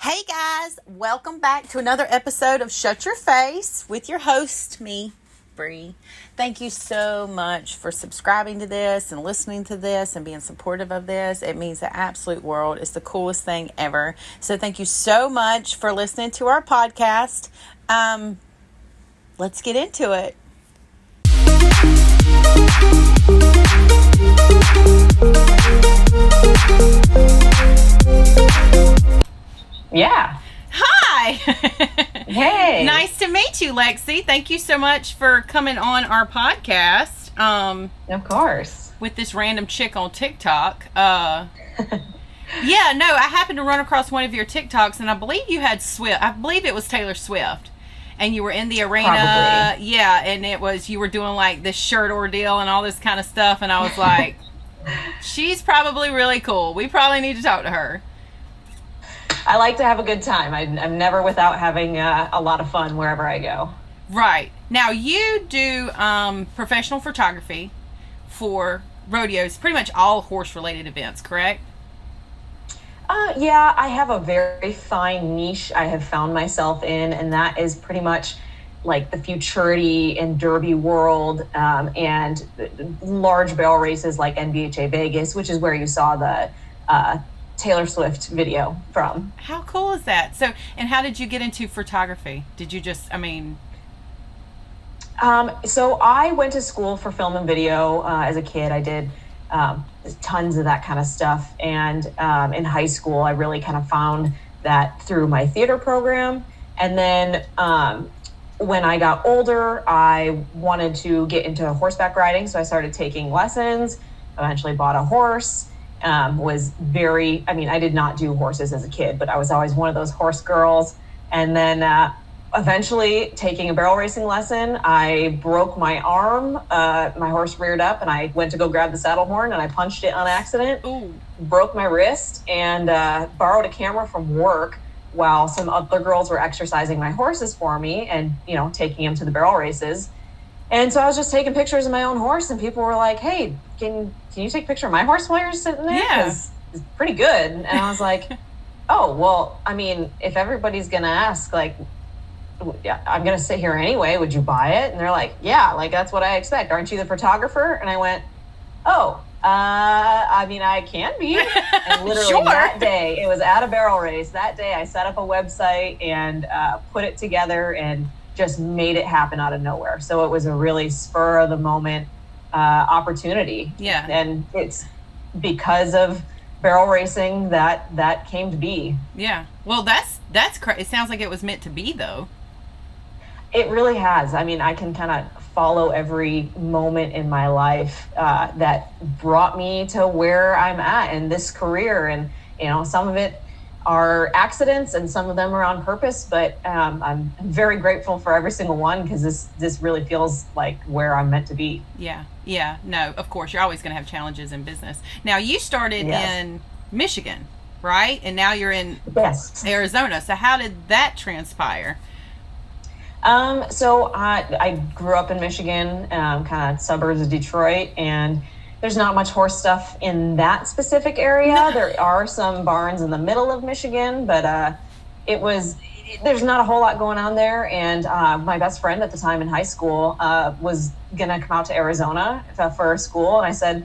Hey guys, welcome back to another episode of Shut Your Face with your host, me, Bree. Thank you so much for subscribing to this and listening to this and being supportive of this. It means the absolute world. It's the coolest thing ever. So thank you so much for listening to our podcast. Let's get into it. Yeah. Hi. Hey. Nice to meet you, Lexi. Thank you so much for coming on our podcast. Of course. With this random chick on TikTok. I happened to run across one of your TikToks, and I believe you had Swift. I believe it was Taylor Swift. And you were in the arena. Probably. Yeah, and you were doing like this shirt ordeal and all this kind of stuff. And I was like, she's probably really cool. We probably need to talk to her. I like to have a good time. I'm never without having a lot of fun wherever I go. Right. Now, you do professional photography for rodeos, pretty much all horse-related events, correct? Yeah, I have a very fine niche I have found myself in, and that is pretty much like the futurity and derby world and large barrel races like NBHA Vegas, which is where you saw the Taylor Swift video from. How cool is that? So, and how did you get into photography? Did you just, So I went to school for film and video as a kid. I did tons of that kind of stuff. And in high school, I really kind of found that through my theater program. And then when I got older, I wanted to get into horseback riding. So I started taking lessons, eventually bought a horse. I did not do horses as a kid, but I was always one of those horse girls. And then eventually taking a barrel racing lesson, I broke my arm. My horse reared up and I went to go grab the saddle horn and I punched it on accident. Ooh. Broke my wrist and borrowed a camera from work while some other girls were exercising my horses for me and, taking them to the barrel races. And so I was just taking pictures of my own horse and people were like, hey, can you take a picture of my horse while you're sitting there? Yeah. Because it's pretty good. And I was like, oh, well, if everybody's going to ask, I'm going to sit here anyway, would you buy it? And they're like, yeah, that's what I expect. Aren't you the photographer? And I went, oh, I can be. And literally Sure. That day, it was at a barrel race. That day I set up a website and put it together and just made it happen out of nowhere. So it was a really spur of the moment opportunity. Yeah. And it's because of barrel racing that came to be. Yeah. Well, that's it sounds like it was meant to be, though. It really has. I can kind of follow every moment in my life that brought me to where I'm at in this career. And, some of it are accidents and some of them are on purpose, but I'm very grateful for every single one because this really feels like where I'm meant to be. Yeah. No, of course, you're always going to have challenges in business. Now, you started in Michigan, right? And now you're in Arizona. So how did that transpire? So I grew up in Michigan, kind of suburbs of Detroit, and there's not much horse stuff in that specific area. No. There are some barns in the middle of Michigan, but there's not a whole lot going on there. And my best friend at the time in high school was going to come out to Arizona for school. And I said,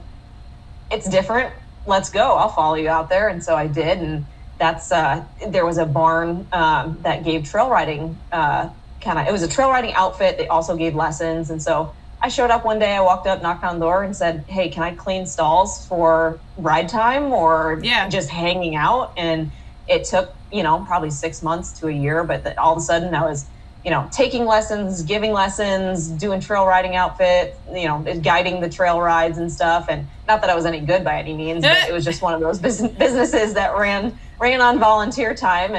it's different. Let's go. I'll follow you out there. And so I did. And that's there was a barn that gave trail riding it was a trail riding outfit. They also gave lessons. And so I showed up one day, I walked up, knocked on the door and said, hey, can I clean stalls for ride time or just hanging out? And it took, probably 6 months to a year, but all of a sudden I was, taking lessons, giving lessons, doing trail riding outfit, guiding the trail rides and stuff. And not that I was any good by any means, but it was just one of those businesses that ran on volunteer time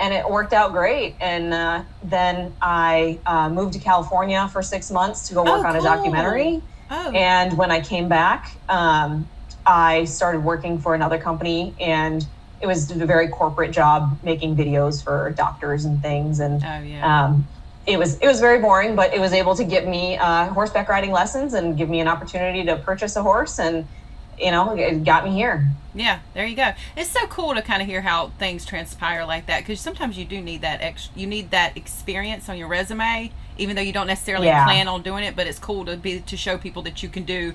and it worked out great. And then I moved to California for 6 months to go work on a documentary. Oh. And when I came back, I started working for another company, and it was a very corporate job making videos for doctors and things. And it was very boring, but it was able to get me horseback riding lessons and give me an opportunity to purchase a horse. And it got me here. Yeah, there you go. It's so cool to kind of hear how things transpire like that, because sometimes you do need that you need that experience on your resume, even though you don't necessarily plan on doing it. But it's cool to show people that you can do,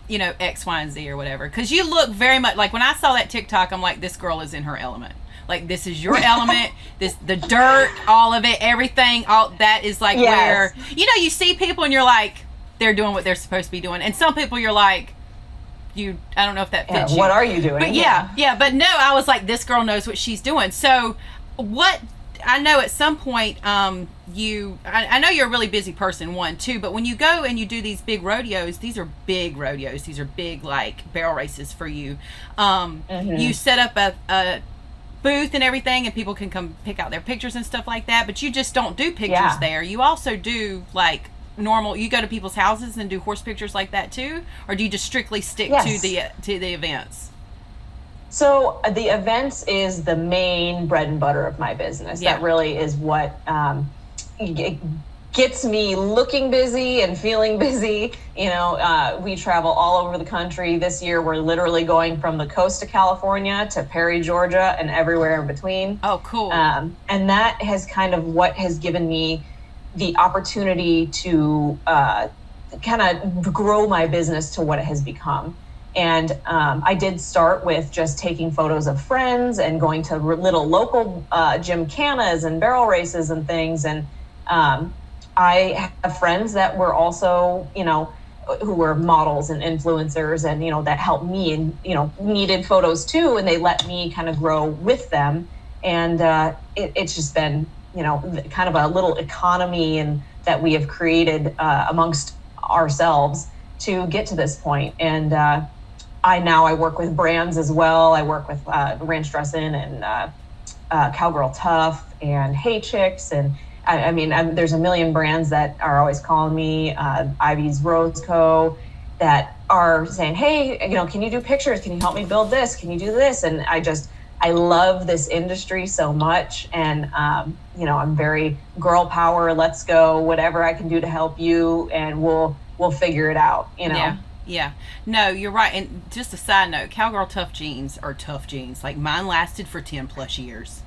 X, Y, and Z or whatever. Because you look very much like, when I saw that TikTok, I'm like, this girl is in her element. Like, this is your element. The dirt, all of it, everything, all that is like where you see people and you're like, they're doing what they're supposed to be doing, and some people you're like, I don't know if that fits you. What are you doing? But but no, I was like, this girl knows what she's doing. So I know at some point, I know you're a really busy person, one, too, but when you go and you do these big rodeos, these are big rodeos. These are big, like, barrel races for you. You set up a booth and everything, and people can come pick out their pictures and stuff like that, but you just don't do pictures there. You also do, like, normal, you go to people's houses and do horse pictures like that too, or do you just strictly stick to the events? So the events is the main bread and butter of my business. That really is what gets me looking busy and feeling busy. We travel all over the country. This year we're literally going from the coast of California to Perry, Georgia, and everywhere in between. Oh, cool. And that has kind of what has given me the opportunity to kind of grow my business to what it has become. And I did start with just taking photos of friends and going to little local gymkhanas and barrel races and things. And I have friends that were also, who were models and influencers and, that helped me and, needed photos too. And they let me kind of grow with them. And it's just been, kind of a little economy and that we have created amongst ourselves to get to this point. And I work with brands as well. I work with Ranch Dressin and Cowgirl Tough and Hey Chicks. And there's a million brands that are always calling me, Ivy's Rose Co., that are saying, hey, can you do pictures? Can you help me build this? Can you do this? And I love this industry so much. And, I'm very girl power. Let's go, whatever I can do to help you. And we'll figure it out, Yeah. No, you're right. And just a side note, Cowgirl Tough jeans are tough jeans. Like, mine lasted for 10 plus years.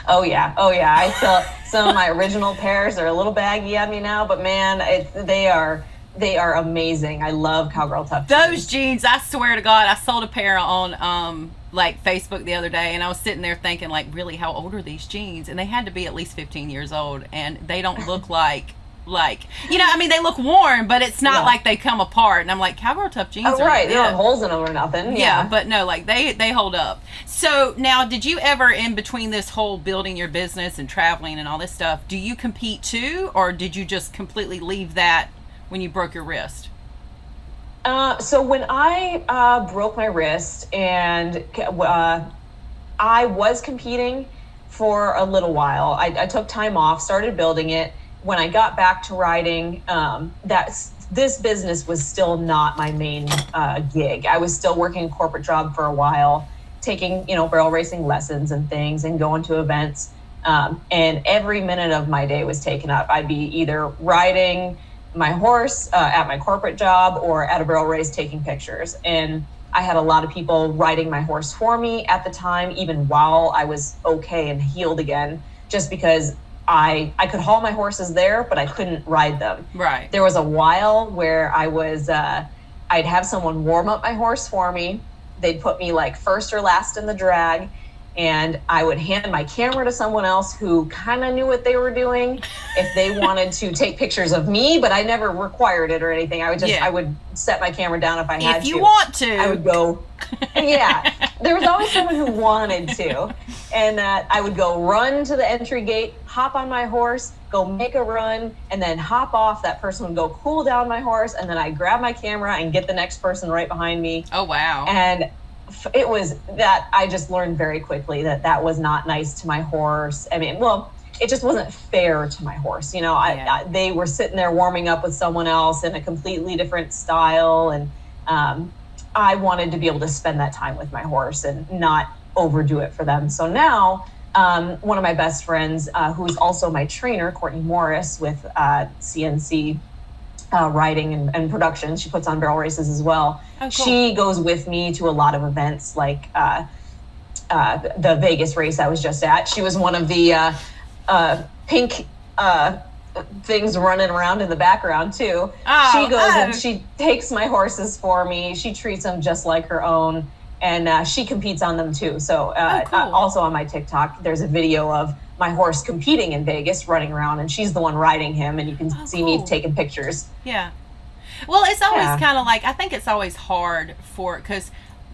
Oh yeah. I still, some of my original pairs are a little baggy on me now, but man, they are amazing. I love Cowgirl Tough jeans. Those jeans, I swear to God, I sold a pair on Facebook the other day, and I was sitting there thinking, like, really, how old are these jeans? And they had to be at least 15 years old, and they don't look like they look worn, but it's not like they come apart. And I'm like, Cowgirl Tough jeans are right. They don't have holes in them or nothing. Yeah, but no, like they hold up. So now, did you ever, in between this whole building your business and traveling and all this stuff, do you compete too, or did you just completely leave that when you broke your wrist? So when I broke my wrist, and I was competing for a little while. I took time off, started building it. When I got back to riding, this business was still not my main gig. I was still working a corporate job for a while, taking, barrel racing lessons and things and going to events. And every minute of my day was taken up. I'd be either riding my horse at my corporate job or at a barrel race taking pictures. And I had a lot of people riding my horse for me at the time, even while I was okay and healed again, just because I could haul my horses there, but I couldn't ride them. Right. There was a while where I was, I'd have someone warm up my horse for me. They'd put me like first or last in the drag, and I would hand my camera to someone else who kind of knew what they were doing if they wanted to take pictures of me, but I never required it or anything. I would set my camera down if I had to. If you want to. I would go, there was always someone who wanted to. And I would go run to the entry gate, hop on my horse, go make a run, and then hop off. That person would go cool down my horse, and then I'd grab my camera and get the next person right behind me. Oh, wow. And it was that I just learned very quickly that was not nice to my horse. I mean, well, it just wasn't fair to my horse. They were sitting there warming up with someone else in a completely different style. And I wanted to be able to spend that time with my horse and not overdo it for them. So now one of my best friends, who's also my trainer, Courtney Morris with CNC, riding and production. She puts on barrel races as well. Oh, cool. She goes with me to a lot of events, like the Vegas race I was just at. She was one of the pink things running around in the background too. She goes and she takes my horses for me. She treats them just like her own, and she competes on them too. So cool. Also on my TikTok, there's a video of my horse competing in Vegas, running around, and she's the one riding him, and you can see me taking pictures. Yeah. Well, it's always kind of like, I think it's always hard because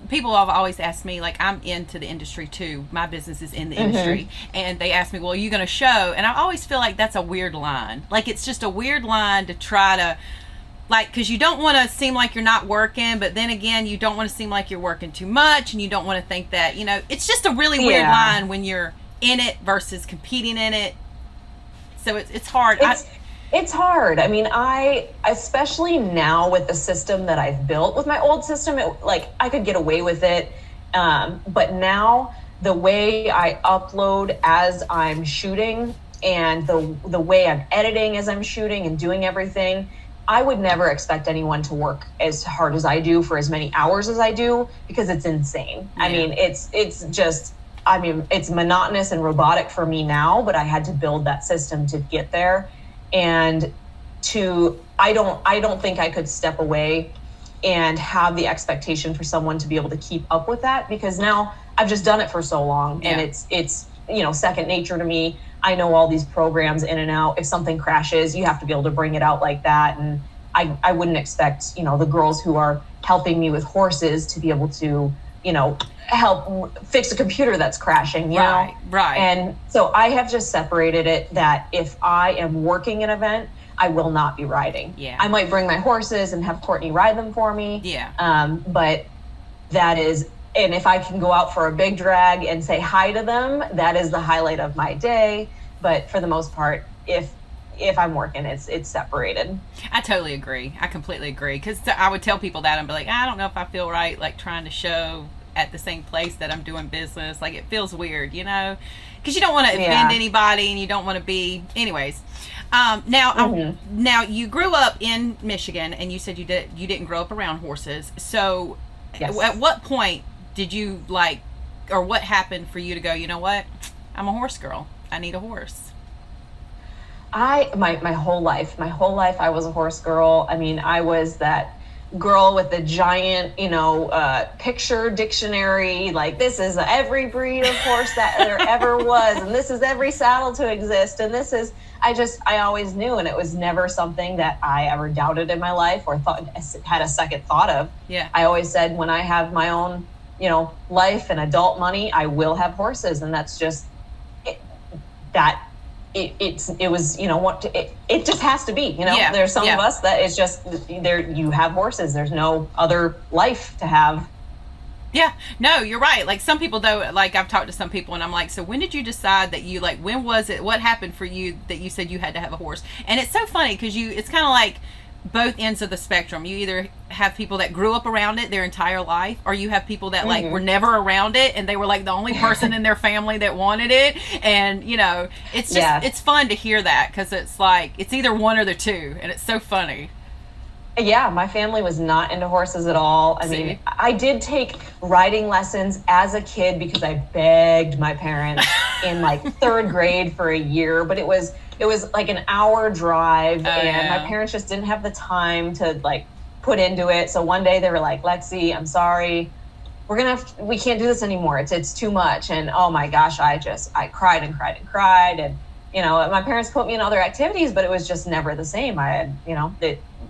people have always asked me, like, I'm into the industry too. My business is in the industry. And they ask me, well, are you going to show? And I always feel like that's a weird line. Like, it's just a weird line to try to, like, because you don't want to seem like you're not working, but then again, you don't want to seem like you're working too much, and you don't want to think that, it's just a really weird line when you're in it versus competing in it. So it's hard. It's hard. I mean, especially now with the system that I've built. With my old system, I could get away with it. But now the way I upload as I'm shooting, and the way I'm editing as I'm shooting and doing everything, I would never expect anyone to work as hard as I do for as many hours as I do, because it's insane. Yeah. I mean, it's monotonous and robotic for me now, but I had to build that system to get there. And I don't think I could step away and have the expectation for someone to be able to keep up with that, because now I've just done it for so long, and it's second nature to me. I know all these programs in and out. If something crashes, you have to be able to bring it out like that. And I wouldn't expect, the girls who are helping me with horses to be able to, help fix a computer that's crashing, you know? Right. And so I have just separated it that if I am working an event, I will not be riding. Yeah. I might bring my horses and have Courtney ride them for me. Yeah. But that is, and if I can go out for a big drag and say hi to them, that is the highlight of my day. But for the most part, if I'm working, it's separated. I totally agree. I completely agree. Because I would tell people that and be like, I don't know if I feel right, like, trying to show at the same place that I'm doing business. Like, it feels weird, because you don't want to offend anybody, and you don't want to be, anyways. Now you grew up in Michigan, and you said you didn't grow up around horses. So yes. At what point did you or what happened for you to go, you know what, I'm a horse girl, I need a horse? My whole life I was a horse girl. I mean, I was that girl with the giant, picture dictionary, like, this is every breed of horse that there ever was, and this is every saddle to exist, and this is, I always knew, and it was never something that I ever doubted in my life or had a second thought of. Yeah. I always said, when I have my own, life and adult money, I will have horses, and that's just it was, it just has to be, Yeah. There's some of us that it's just there, you have horses, there's no other life to have. Yeah, no, you're right. Like, some people though, like, I've talked to some people and I'm like, so when did you decide that you, like, when was it, what happened for you that you said you had to have a horse? And it's so funny because it's kind of like both ends of the spectrum. You either have people that grew up around it their entire life, or you have people that like were never around it and they were like the only person in their family that wanted it. And it's just it's fun to hear that, because it's like it's either one or the two, and it's so funny. Yeah, my family was not into horses at all. I mean, I did take riding lessons as a kid because I begged my parents in like third grade for a year, but it was like an hour drive, and my parents just didn't have the time to like put into it. So one day they were like, Lexi, I'm sorry, we can't do this anymore. It's too much. And oh my gosh, I cried and cried and cried. And, my parents put me in other activities, but it was just never the same. I had,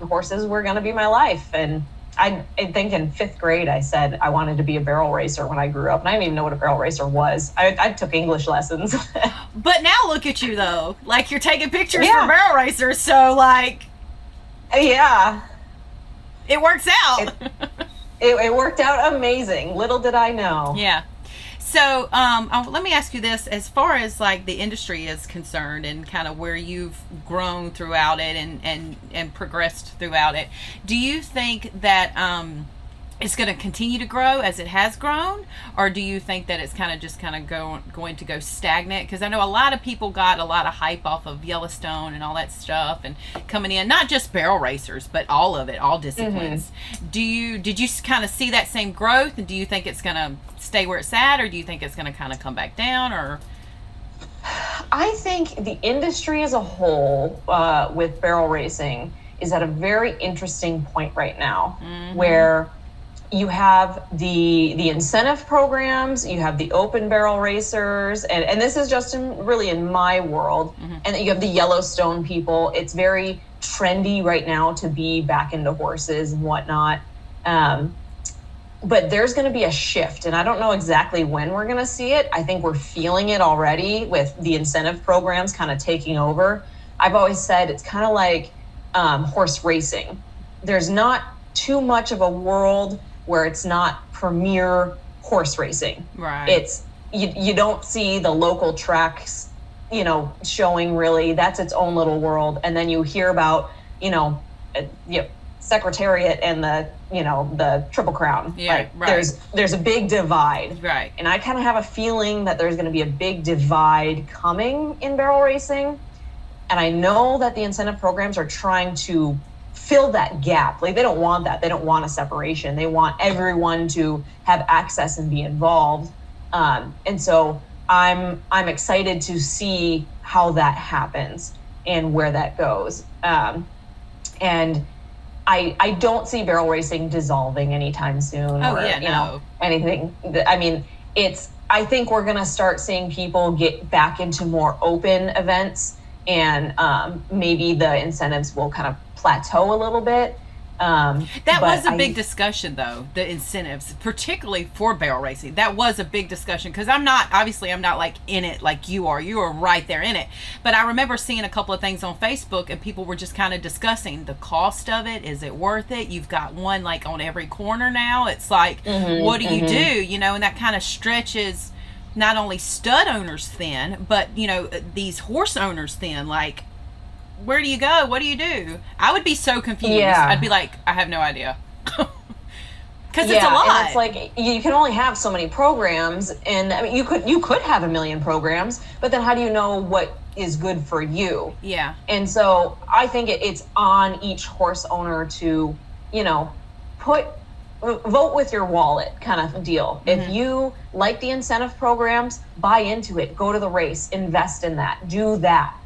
the horses were going to be my life. And I think in fifth grade, I said I wanted to be a barrel racer when I grew up. And I didn't even know what a barrel racer was. I took English lessons. But now look at you, though. Like, you're taking pictures for barrel racers. So, like... Yeah. It works out. It worked out amazing. Little did I know. Yeah. So, let me ask you this. As far as, like, the industry is concerned and kind of where you've grown throughout it and progressed throughout it, do you think that it's going to continue to grow as it has grown, or do you think that it's going to go stagnant? Because I know a lot of people got a lot of hype off of Yellowstone and all that stuff, and coming in, not just barrel racers, but all of it, all disciplines. Did you kind of see that same growth, and do you think it's going to stay where it's at, or do you think it's going to kind of come back down? Or I think the industry as a whole, with barrel racing, is at a very interesting point right now, where you have the incentive programs, you have the open barrel racers, and this is just really in my world, and you have the Yellowstone people. It's very trendy right now to be back into horses and whatnot. But there's going to be a shift, and I don't know exactly when we're going to see it. I think we're feeling it already with the incentive programs kind of taking over. I've always said it's kind of like horse racing. There's not too much of a world where it's not premier horse racing. Right. It's you don't see the local tracks, showing really. That's its own little world. And then you hear about, Secretariat and the Triple Crown. Yeah, right. There's a big divide. Right. And I kind of have a feeling that there's going to be a big divide coming in barrel racing. And I know that the incentive programs are trying to fill that gap. Like, they don't want that. They don't want a separation. They want everyone to have access and be involved. And so I'm excited to see how that happens and where that goes. And I don't see barrel racing dissolving anytime soon, anything. I mean, I think we're going to start seeing people get back into more open events, and maybe the incentives will kind of plateau a little bit. That was a big discussion, though, the incentives, particularly for barrel racing. That was a big discussion, because I'm not like in it like you are. You are right there in it. But I remember seeing a couple of things on Facebook, and people were just kind of discussing the cost of it. Is it worth it? You've got one like on every corner now. It's like, what do you do? And that kind of stretches not only stud owners thin, but these horse owners thin. Like, where do you go? What do you do? I would be so confused. Yeah. I'd be like, I have no idea. Because it's a lot. And it's like, you can only have so many programs, and I mean, you could have a million programs, but then how do you know what is good for you? Yeah. And so I think it's on each horse owner to, vote with your wallet kind of deal. If you like the incentive programs, buy into it, go to the race, invest in that, do that.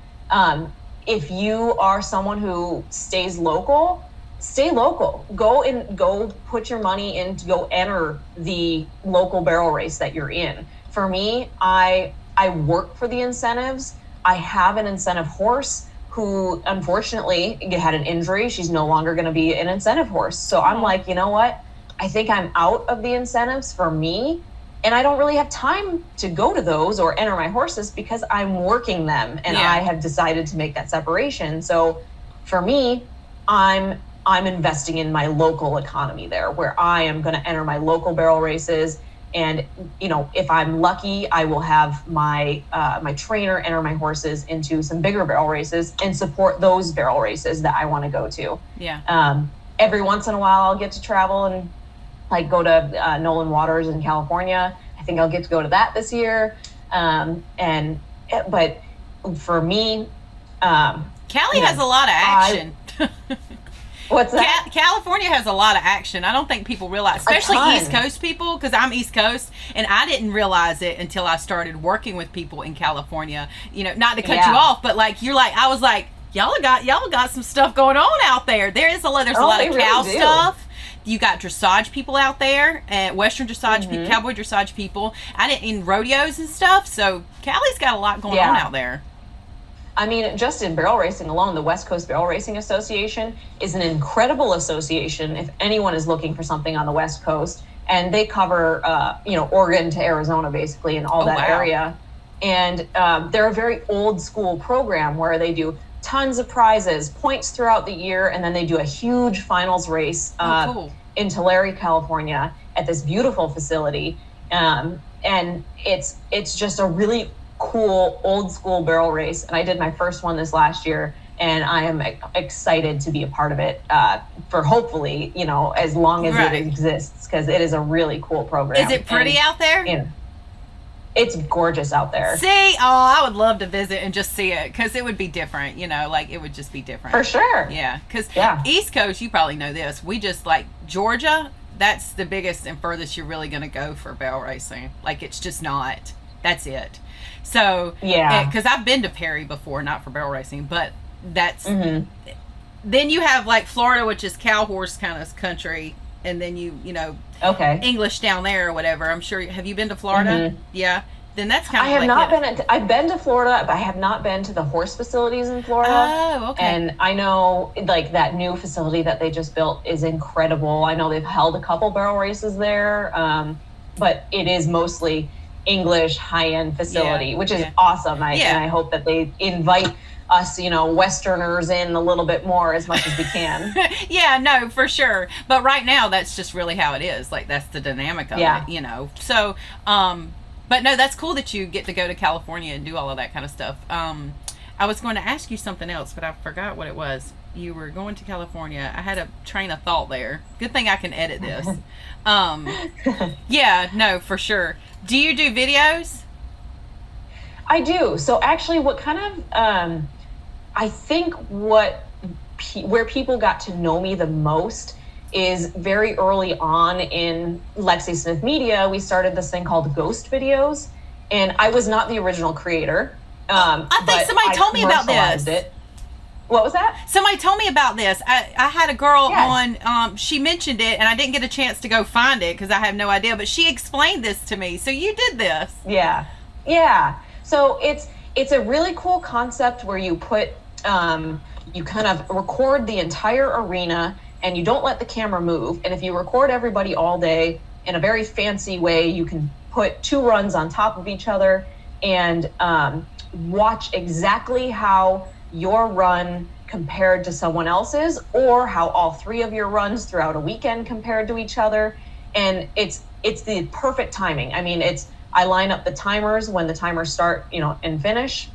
If you are someone who stays local, stay local. Go put your money in to go enter the local barrel race that you're in. For me, I work for the incentives. I have an incentive horse who unfortunately had an injury. She's no longer going to be an incentive horse. So I'm like, you know what? I think I'm out of the incentives for me. And I don't really have time to go to those or enter my horses because I'm working them, and I have decided to make that separation. So for me, I'm investing in my local economy there, where I am going to enter my local barrel races. And, if I'm lucky, I will have my trainer enter my horses into some bigger barrel races and support those barrel races that I want to go to. Yeah. Every once in a while, I'll get to travel and go to Nolan Waters in California. I think I'll get to go to that this year. But for me, Cali has a lot of action. What's that? California has a lot of action. I don't think people realize, especially East Coast people, because I'm East Coast, and I didn't realize it until I started working with people in California. Not to cut you off, but I was like, y'all got some stuff going on out there. There's a lot of cow stuff. You got dressage people out there, and Western dressage, cowboy dressage people. In rodeos and stuff. So Cali's got a lot going on out there. I mean, just in barrel racing alone, the West Coast Barrel Racing Association is an incredible association. If anyone is looking for something on the West Coast, and they cover, Oregon to Arizona, basically, and all that area. And they're a very old school program where they do tons of prizes, points throughout the year, and then they do a huge finals race in Tulare, California, at this beautiful facility. And it's just a really cool old school barrel race. And I did my first one this last year, and I am excited to be a part of it for hopefully, as long as it exists, because it is a really cool program. Is it pretty out there? It's gorgeous out there. See, I would love to visit and just see it, because it would be different, it would just be different. For sure. Yeah, because East Coast, you probably know this, we just like Georgia, that's the biggest and furthest you're really going to go for barrel racing. Like, it's just not. That's it. So, because I've been to Perry before, not for barrel racing, but that's, then you have like Florida, which is cow horse kind of country, and then English down there or whatever. I'm sure, have you been to Florida? Yeah. Then that's kind of I have not been I've been to Florida, but I have not been to the horse facilities in Florida. Oh, okay. And I know like that new facility that they just built is incredible. I know they've held a couple barrel races there, but it is mostly English high-end facility, which is awesome. And I hope that they invite us, Westerners in a little bit more as much as we can. Yeah, no, for sure. But right now, that's just really how it is. Like, that's the dynamic of it, So, but no, that's cool that you get to go to California and do all of that kind of stuff. I was going to ask you something else, but I forgot what it was. You were going to California. I had a train of thought there. Good thing I can edit this. Yeah, no, for sure. Do you do videos? I do. So actually what kind of, I think where people got to know me the most is very early on in Lexi Smith Media. We started this thing called Ghost Videos, and I was not the original creator. I think somebody told me about this. What was that? Somebody told me about this. I had a girl on, she mentioned it, and I didn't get a chance to go find it because I have no idea, but she explained this to me. So you did this. Yeah. So it's a really cool concept where you put, you kind of record the entire arena and you don't let the camera move. And if you record everybody all day in a very fancy way, you can put 2 runs on top of each other and watch exactly how your run compared to someone else's, or how all 3 of your runs throughout a weekend compared to each other. And it's the perfect timing. I mean, I line up the timers when the timers start, and finish.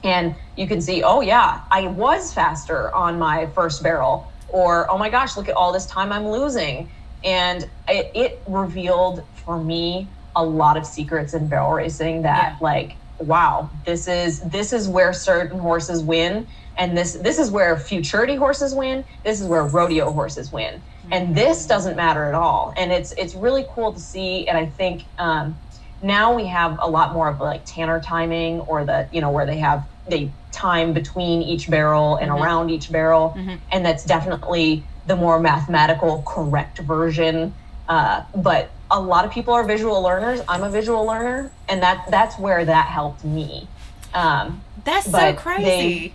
And you can see, oh yeah, I was faster on my first barrel, or, oh my gosh, look at all this time I'm losing. And it revealed for me a lot of secrets in barrel racing that like, wow, this is where certain horses win. And this is where futurity horses win. This is where rodeo horses win. And this doesn't matter at all. And it's really cool to see. And I think now we have a lot more of like Tanner timing, or where they time between each barrel and around each barrel. And that's definitely the more mathematical correct version. But a lot of people are visual learners. I'm a visual learner, and that's where that helped me. That's so crazy.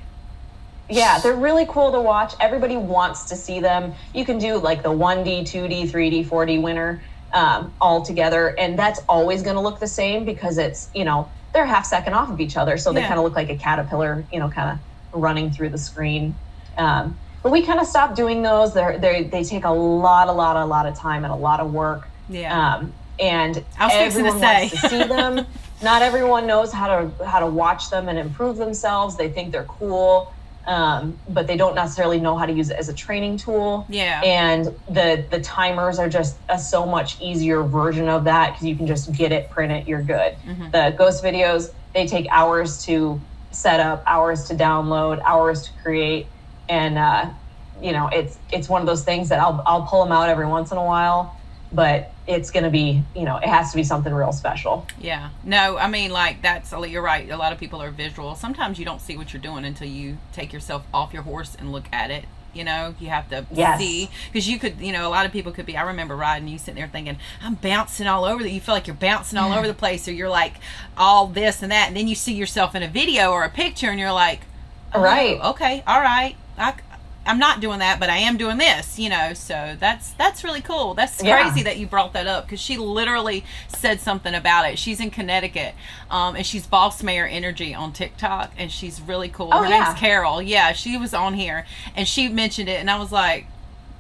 They're really cool to watch. Everybody wants to see them. You can do like the 1D, 2D, 3D, 4D winner all together, and that's always going to look the same because it's, they're a half second off of each other, so they kind of look like a caterpillar, kind of running through the screen. But we kind of stopped doing those. They take a lot of time and a lot of work. And everyone wants to see them. Not everyone knows how to watch them and improve themselves. They think they're cool, but they don't necessarily know how to use it as a training tool. And the timers are just a so much easier version of that, because you can just get it, print it, you're good. The Ghost Videos, they take hours to set up, hours to download, hours to create. And, it's one of those things that I'll pull them out every once in a while, but it's going to be, it has to be something real special. Yeah. No, I mean, like, you're right. A lot of people are visual. Sometimes you don't see what you're doing until you take yourself off your horse and look at it. You have to see, because you could, a lot of people could be, I remember riding, you sitting there thinking, I'm bouncing all over you feel like you're bouncing all over the place, or you're like all this and that. And then you see yourself in a video or a picture and you're like, right. Okay. All right. I'm not doing that, but I am doing this, so that's really cool. That's crazy that you brought that up, because she literally said something about it. She's in Connecticut, and she's Boss Mayor Energy on TikTok, and she's really cool. Her name's Carol. Yeah, she was on here, and she mentioned it, and I was like,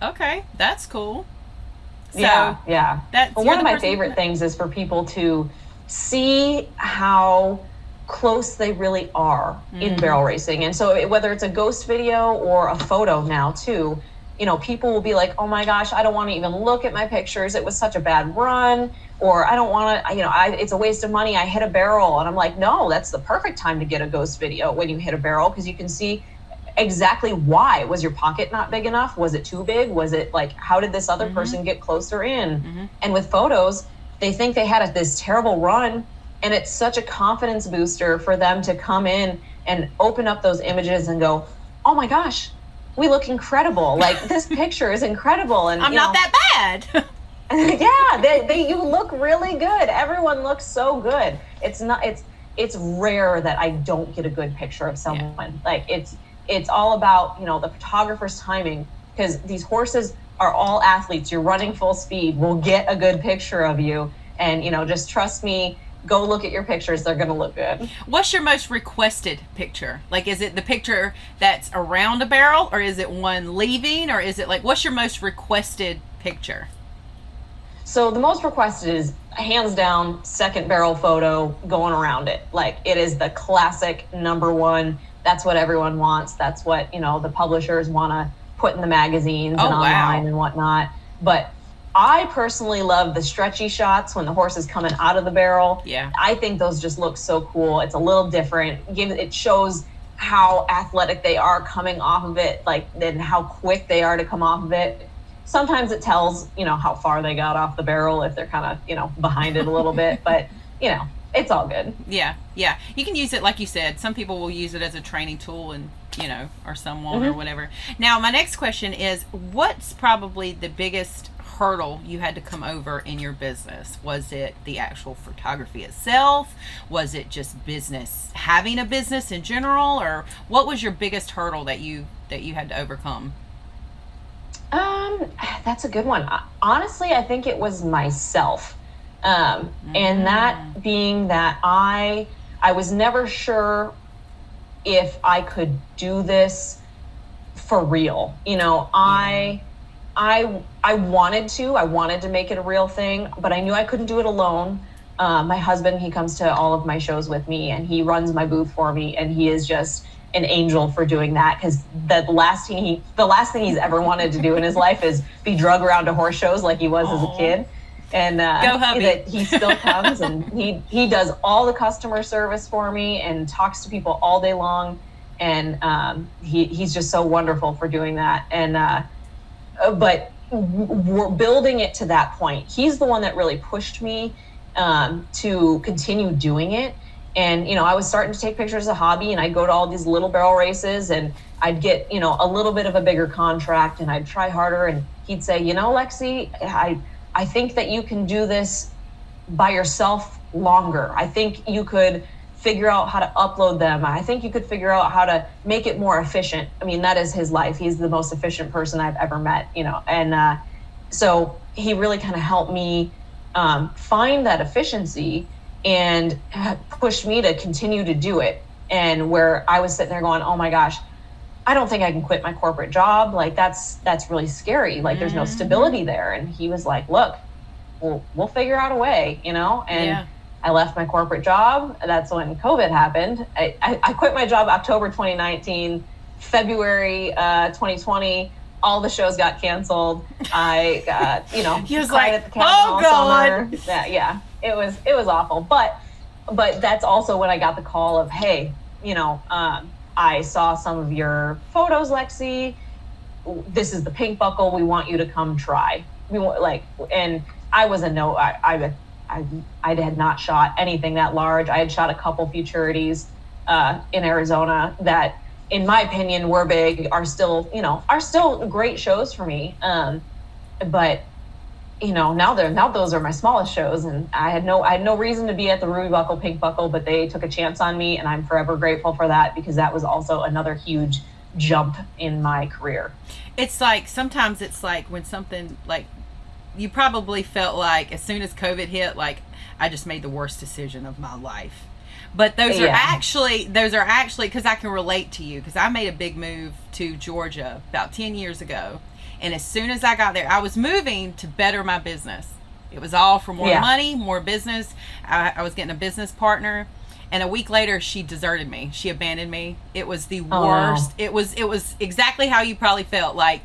okay, that's cool. So, that's one of my favorite things is for people to see how close they really are in barrel racing. And so whether it's a ghost video or a photo now too, you know, people will be like, oh my gosh, I don't want to even look at my pictures. It was such a bad run. Or I don't want to, you know, it's a waste of money. I hit a barrel. And I'm like, no, that's the perfect time to get a ghost video when you hit a barrel, because you can see exactly why. Was your pocket not big enough? Was it too big? Was it like, how did this other person get closer in? And with photos, they think they had this terrible run, and it's such a confidence booster for them to come in and open up those images and go, oh my gosh, we look incredible. Like, this picture is incredible. And I'm not that bad. Yeah, you look really good. Everyone looks so good. It's rare that I don't get a good picture of someone. Yeah. Like, it's all about, you know, the photographer's timing, because these horses are all athletes. You're running full speed. We'll get a good picture of you. And, you know, just trust me, go look at your pictures. They're going to look good. What's your most requested picture? Like, is it the picture that's around a barrel, or is it one leaving, or is it like, what's your most requested picture? So the most requested is hands down second barrel photo going around it. Like, it is the classic number one. That's what everyone wants. That's what, you know, the publishers want to put in the magazines and online and whatnot. But I personally love the stretchy shots when the horse is coming out of the barrel. Yeah. I think those just look so cool. It's a little different. It shows how athletic they are coming off of it, like, and how quick they are to come off of it. Sometimes it tells, you know, how far they got off the barrel if they're kind of, you know, behind it a little bit, but, you know, it's all good. Yeah. Yeah. You can use it, like you said, some people will use it as a training tool, and, you know, or someone or whatever. Now, my next question is, what's probably the biggest hurdle you had to come over in your business? Was it the actual photography itself? Was it just business, having a business in general? Or what was your biggest hurdle that you had to overcome? That's a good one. Honestly, I think it was myself. And that being that I was never sure if I could do this for real. You know, I wanted to make it a real thing, but I knew I couldn't do it alone. My husband, he comes to all of my shows with me, and he runs my booth for me, and he is just an angel for doing that, because the last thing he's ever wanted to do in his life is be drug around to horse shows like he was as a kid. And Go, hubby. that he still comes and he does all the customer service for me and talks to people all day long, and he's just so wonderful for doing that. And but we're building it to that point. He's the one that really pushed me to continue doing it. And, you know, I was starting to take pictures as a hobby, and I'd go to all these little barrel races, and I'd get, you know, a little bit of a bigger contract, and I'd try harder. And he'd say, you know, Lexi, I think that you can do this by yourself longer. I think you could figure out how to upload them. I think you could figure out how to make it more efficient. I mean, that is his life. He's the most efficient person I've ever met, you know. And so he really kind of helped me find that efficiency and pushed me to continue to do it. And where I was sitting there going, oh my gosh, I don't think I can quit my corporate job. Like, that's really scary. Like, there's no stability there. And he was like, look, we'll figure out a way, you know? And I left my corporate job. That's when COVID happened. I quit my job October 2019, February 2020. All the shows got canceled. I got, you know, he was cried like, at the cabin all God. summer. Yeah, it was awful. But that's also when I got the call of, hey, you know, I saw some of your photos, Lexi. This is the pink buckle. We want you to come try. We want, like, and I was a no. I had not shot anything that large. I had shot a couple futurities in Arizona that, in my opinion, were big, are still great shows for me. But you know, now those are my smallest shows, and I had no reason to be at the Ruby Buckle, Pink Buckle, but they took a chance on me, and I'm forever grateful for that, because that was also another huge jump in my career. It's like, sometimes it's like when something, like, you probably felt like as soon as COVID hit, like, I just made the worst decision of my life. But those are actually, because I can relate to you, because I made a big move to Georgia about 10 years ago. And as soon as I got there, I was moving to better my business. It was all for more money, more business. I was getting a business partner. And a week later, she deserted me. She abandoned me. It was the Oh, worst. no. It was exactly how you probably felt. Like,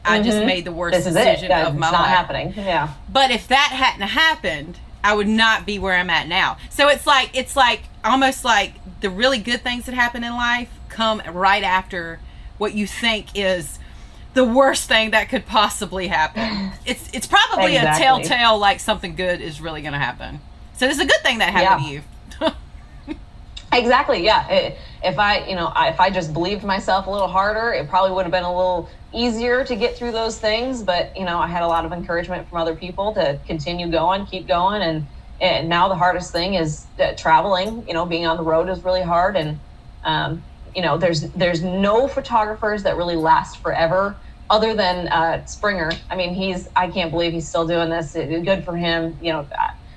I just made the worst This is decision it. of my It's not life. happening. Yeah. But if that hadn't happened, I would not be where I'm at now. So it's like almost like the really good things that happen in life come right after what you think is the worst thing that could possibly happen. It's probably Exactly. a telltale, like something good is really going to happen. So it's a good thing that happened to you. Exactly. Yeah. If I just believed myself a little harder, it probably would have been a little easier to get through those things. But, I had a lot of encouragement from other people to continue going, keep going. And now the hardest thing is traveling, being on the road is really hard. And, there's no photographers that really last forever other than Springer. I mean, I can't believe he's still doing this. Good for him.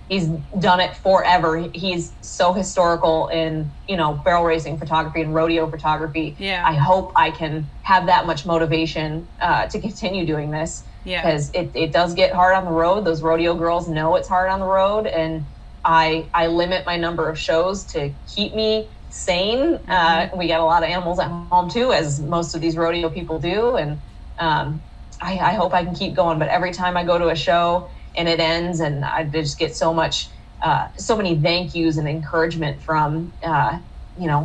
He's done it forever. He's so historical in, barrel racing photography and rodeo photography. Yeah. I hope I can have that much motivation to continue doing this. Yeah. Because it does get hard on the road. Those rodeo girls know it's hard on the road. And I limit my number of shows to keep me sane. We got a lot of animals at home too, as most of these rodeo people do. And I hope I can keep going. But every time I go to a show and it ends, and I just get so many thank yous and encouragement from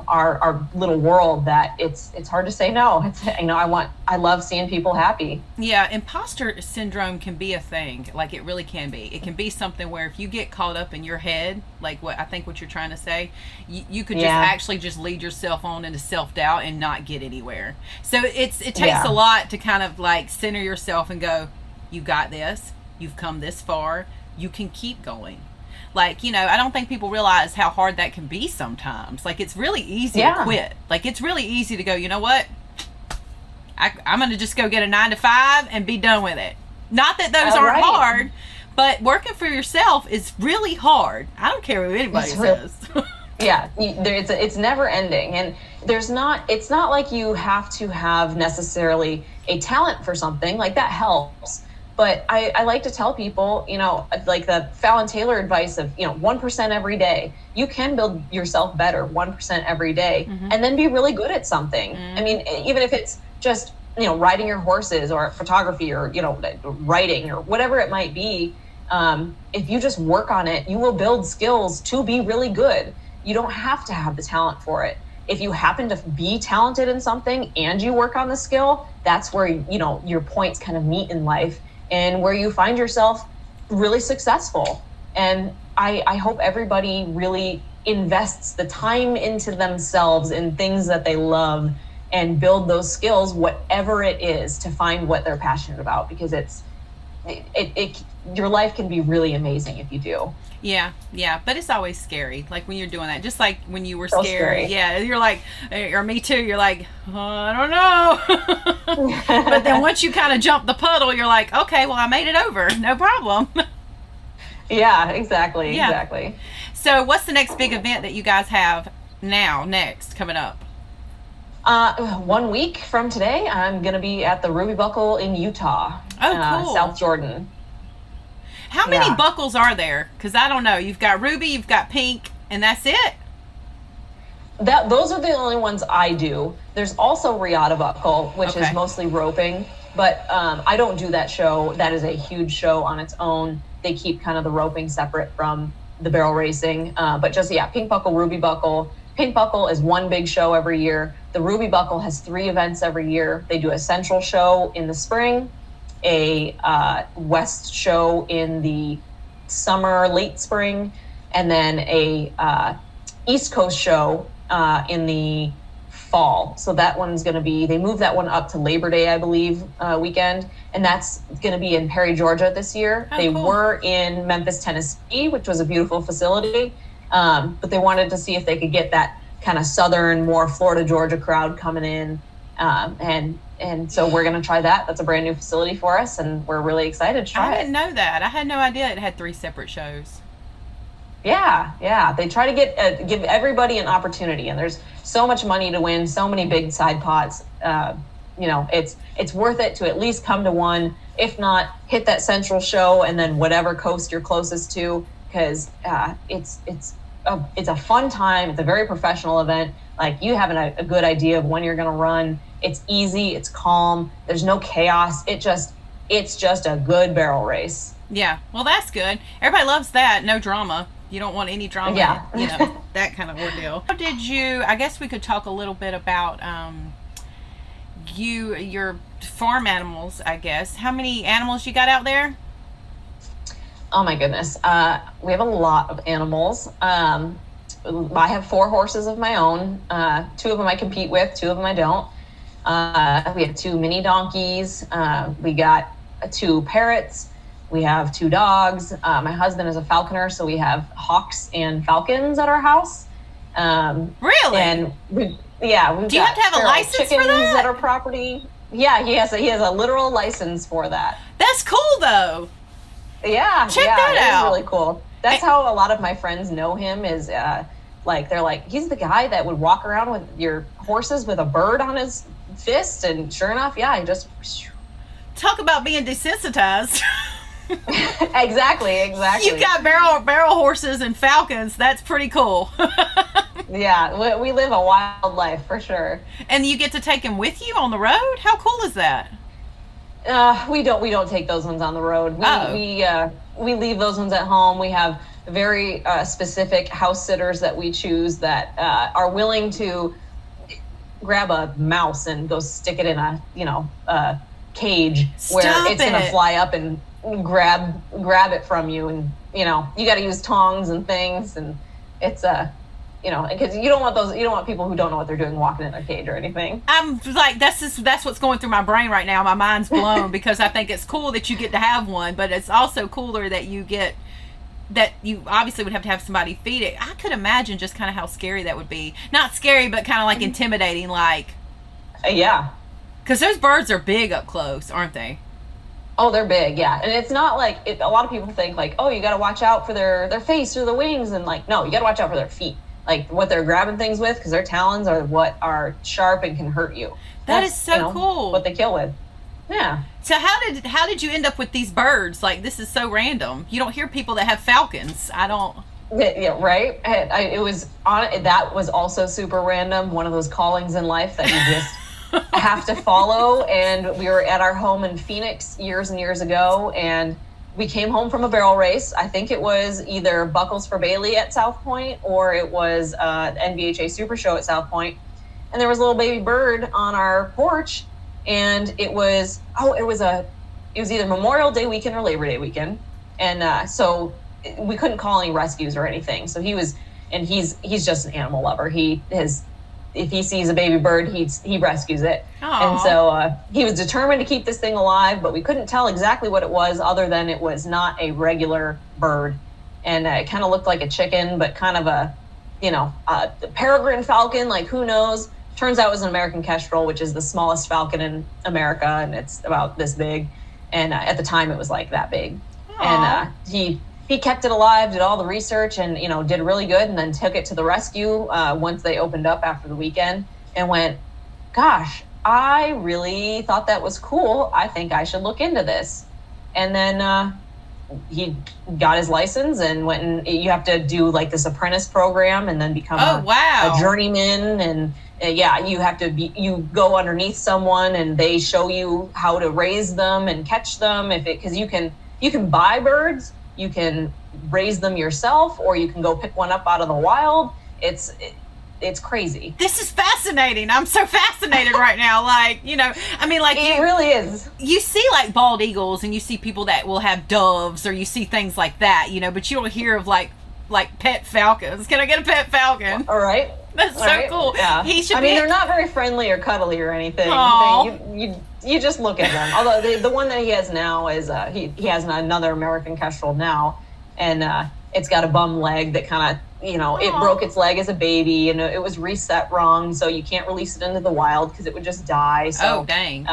our little world that it's hard to say no. I love seeing people happy. Yeah, imposter syndrome can be a thing. Like, it really can be. It can be something where if you get caught up in your head, like what you're trying to say, you could just actually just lead yourself on into self-doubt and not get anywhere. So it takes a lot to kind of like center yourself and go, you got this. You've come this far. You can keep going. Like, I don't think people realize how hard that can be sometimes. Like, it's really easy to quit. Like, it's really easy to go, you know what? I'm going to just go get a 9-to-5 and be done with it. Not that those aren't hard, but working for yourself is really hard. I don't care what anybody says. Yeah, it's never ending. And it's not like you have to have necessarily a talent for something. Like, that helps. But I like to tell people, like the Fallon Taylor advice of, 1% every day. You can build yourself better 1% every day, and then be really good at something. I mean, even if it's just, riding your horses or photography or, writing or whatever it might be. If you just work on it, you will build skills to be really good. You don't have to have the talent for it. If you happen to be talented in something and you work on the skill, that's where, your points kind of meet in life. And where you find yourself really successful. And I hope everybody really invests the time into themselves in things that they love and build those skills, whatever it is, to find what they're passionate about, because your life can be really amazing if you do. Yeah, but it's always scary. Like when you're doing that, just like when you were So scared. scary. Yeah, you're like, or me too. You're like, I don't know. But then once you kind of jump the puddle, you're like, okay, well, I made it over. No problem. Yeah, exactly. So what's the next big event that you guys have next coming up? 1 week from today, I'm going to be at the Ruby Buckle in Utah. Oh, cool. South Jordan. How many buckles are there? Because I don't know. You've got ruby, you've got pink, and that's it? Those are the only ones I do. There's also Riata Buckle, which is mostly roping. But I don't do that show. That is a huge show on its own. They keep kind of the roping separate from the barrel racing. But just, pink buckle, ruby buckle. Pink buckle is one big show every year. The ruby buckle has 3 events every year. They do a central show in the spring, a west show in the summer, late spring, and then a east coast show in the fall. So that one's going to be, they moved that one up to Labor Day, I believe, weekend, and that's going to be in Perry, Georgia this year. They were in Memphis, Tennessee, which was a beautiful facility, but they wanted to see if they could get that kind of southern, more Florida, Georgia crowd coming in, and so we're going to try that. That's a brand new facility for us, and we're really excited to try it. I didn't know that. I had no idea it had 3 separate shows. Yeah. They try to give everybody an opportunity, and there's so much money to win, so many big side pots. It's worth it to at least come to one. If not, hit that central show, and then whatever coast you're closest to, because it's it's a fun time. It's a very professional event. Like, you have a good idea of when you're going to run. It's easy. It's calm. There's no chaos. It's just a good barrel race. Yeah. Well, that's good. Everybody loves that. No drama. You don't want any drama. Yeah. That kind of ordeal. How did you, I guess we could talk a little bit about your farm animals, I guess. How many animals you got out there? Oh my goodness. We have a lot of animals. I have 4 horses of my own. 2 of them I compete with, 2 of them I don't. We have 2 mini donkeys. We got 2 parrots. We have 2 dogs. My husband is a falconer, so we have hawks and falcons at our house. Really? And we've Do you have to have a license for that? At our property. Yeah, he has a literal license for that. That's cool, though. Yeah, Check that out. It's really cool. That's how a lot of my friends know him. Is they're like, he's the guy that would walk around with your horses with a bird on his fist, and sure enough, he just talk about being desensitized. Exactly. You got barrel horses and falcons. That's pretty cool. Yeah, we live a wild life for sure. And you get to take them with you on the road? How cool is that? We don't take those ones on the road. We leave those ones at home. We have very specific house sitters that we choose that are willing to grab a mouse and go stick it in a cage where it's going to fly up and grab it from you, and you got to use tongs and things, and it's because you don't want people who don't know what they're doing walking in their cage or anything. I'm like, that's what's going through my brain right now. My mind's blown because I think it's cool that you get to have one, but it's also cooler that you obviously would have to have somebody feed it. I could imagine just kind of how scary that would be. Not scary, but kind of like intimidating, like. Yeah. Because those birds are big up close, aren't they? Oh, they're big, yeah. And it's not like, a lot of people think like, oh, you got to watch out for their face or the wings. And like, no, you got to watch out for their feet. Like what they're grabbing things with, because their talons are what are sharp and can hurt you. That's so cool. What they kill with. Yeah. So how did you end up with these birds? Like, this is so random. You don't hear people that have falcons. I don't. Yeah, right. That was also super random. One of those callings in life that you just have to follow. And we were at our home in Phoenix years and years ago, and we came home from a barrel race. I think it was either Buckles for Bailey at South Point, or it was NVHA Super Show at South Point. And there was a little baby bird on our porch, and it was either Memorial Day weekend or Labor Day weekend. And so we couldn't call any rescues or anything. So he's just an animal lover. If he sees a baby bird, he rescues it. Aww. And so he was determined to keep this thing alive, but we couldn't tell exactly what it was, other than it was not a regular bird. And it kind of looked like a chicken, but kind of a peregrine falcon, like who knows. Turns out it was an American kestrel, which is the smallest falcon in America, and it's about this big. And at the time, it was like that big. Aww. And he kept it alive, did all the research, and did really good, and then took it to the rescue once they opened up after the weekend, and went, gosh, I really thought that was cool. I think I should look into this. And then he got his license and went, and you have to do like this apprentice program and then become a journeyman. And you have to you go underneath someone and they show you how to raise them and catch them. Because you can buy birds, you can raise them yourself, or you can go pick one up out of the wild. It's crazy. This is fascinating. I'm so fascinated right now. It really is. You see like bald eagles, and you see people that will have doves, or you see things like that, but you don't hear of like pet falcons. Can I get a pet falcon? All right. That's so cool. Yeah. They're not very friendly or cuddly or anything. You just look at them. Although the one that he has now is he has another American kestrel now, and it's got a bum leg that kind of it broke its leg as a baby, and it was reset wrong, so you can't release it into the wild because it would just die. So, oh dang.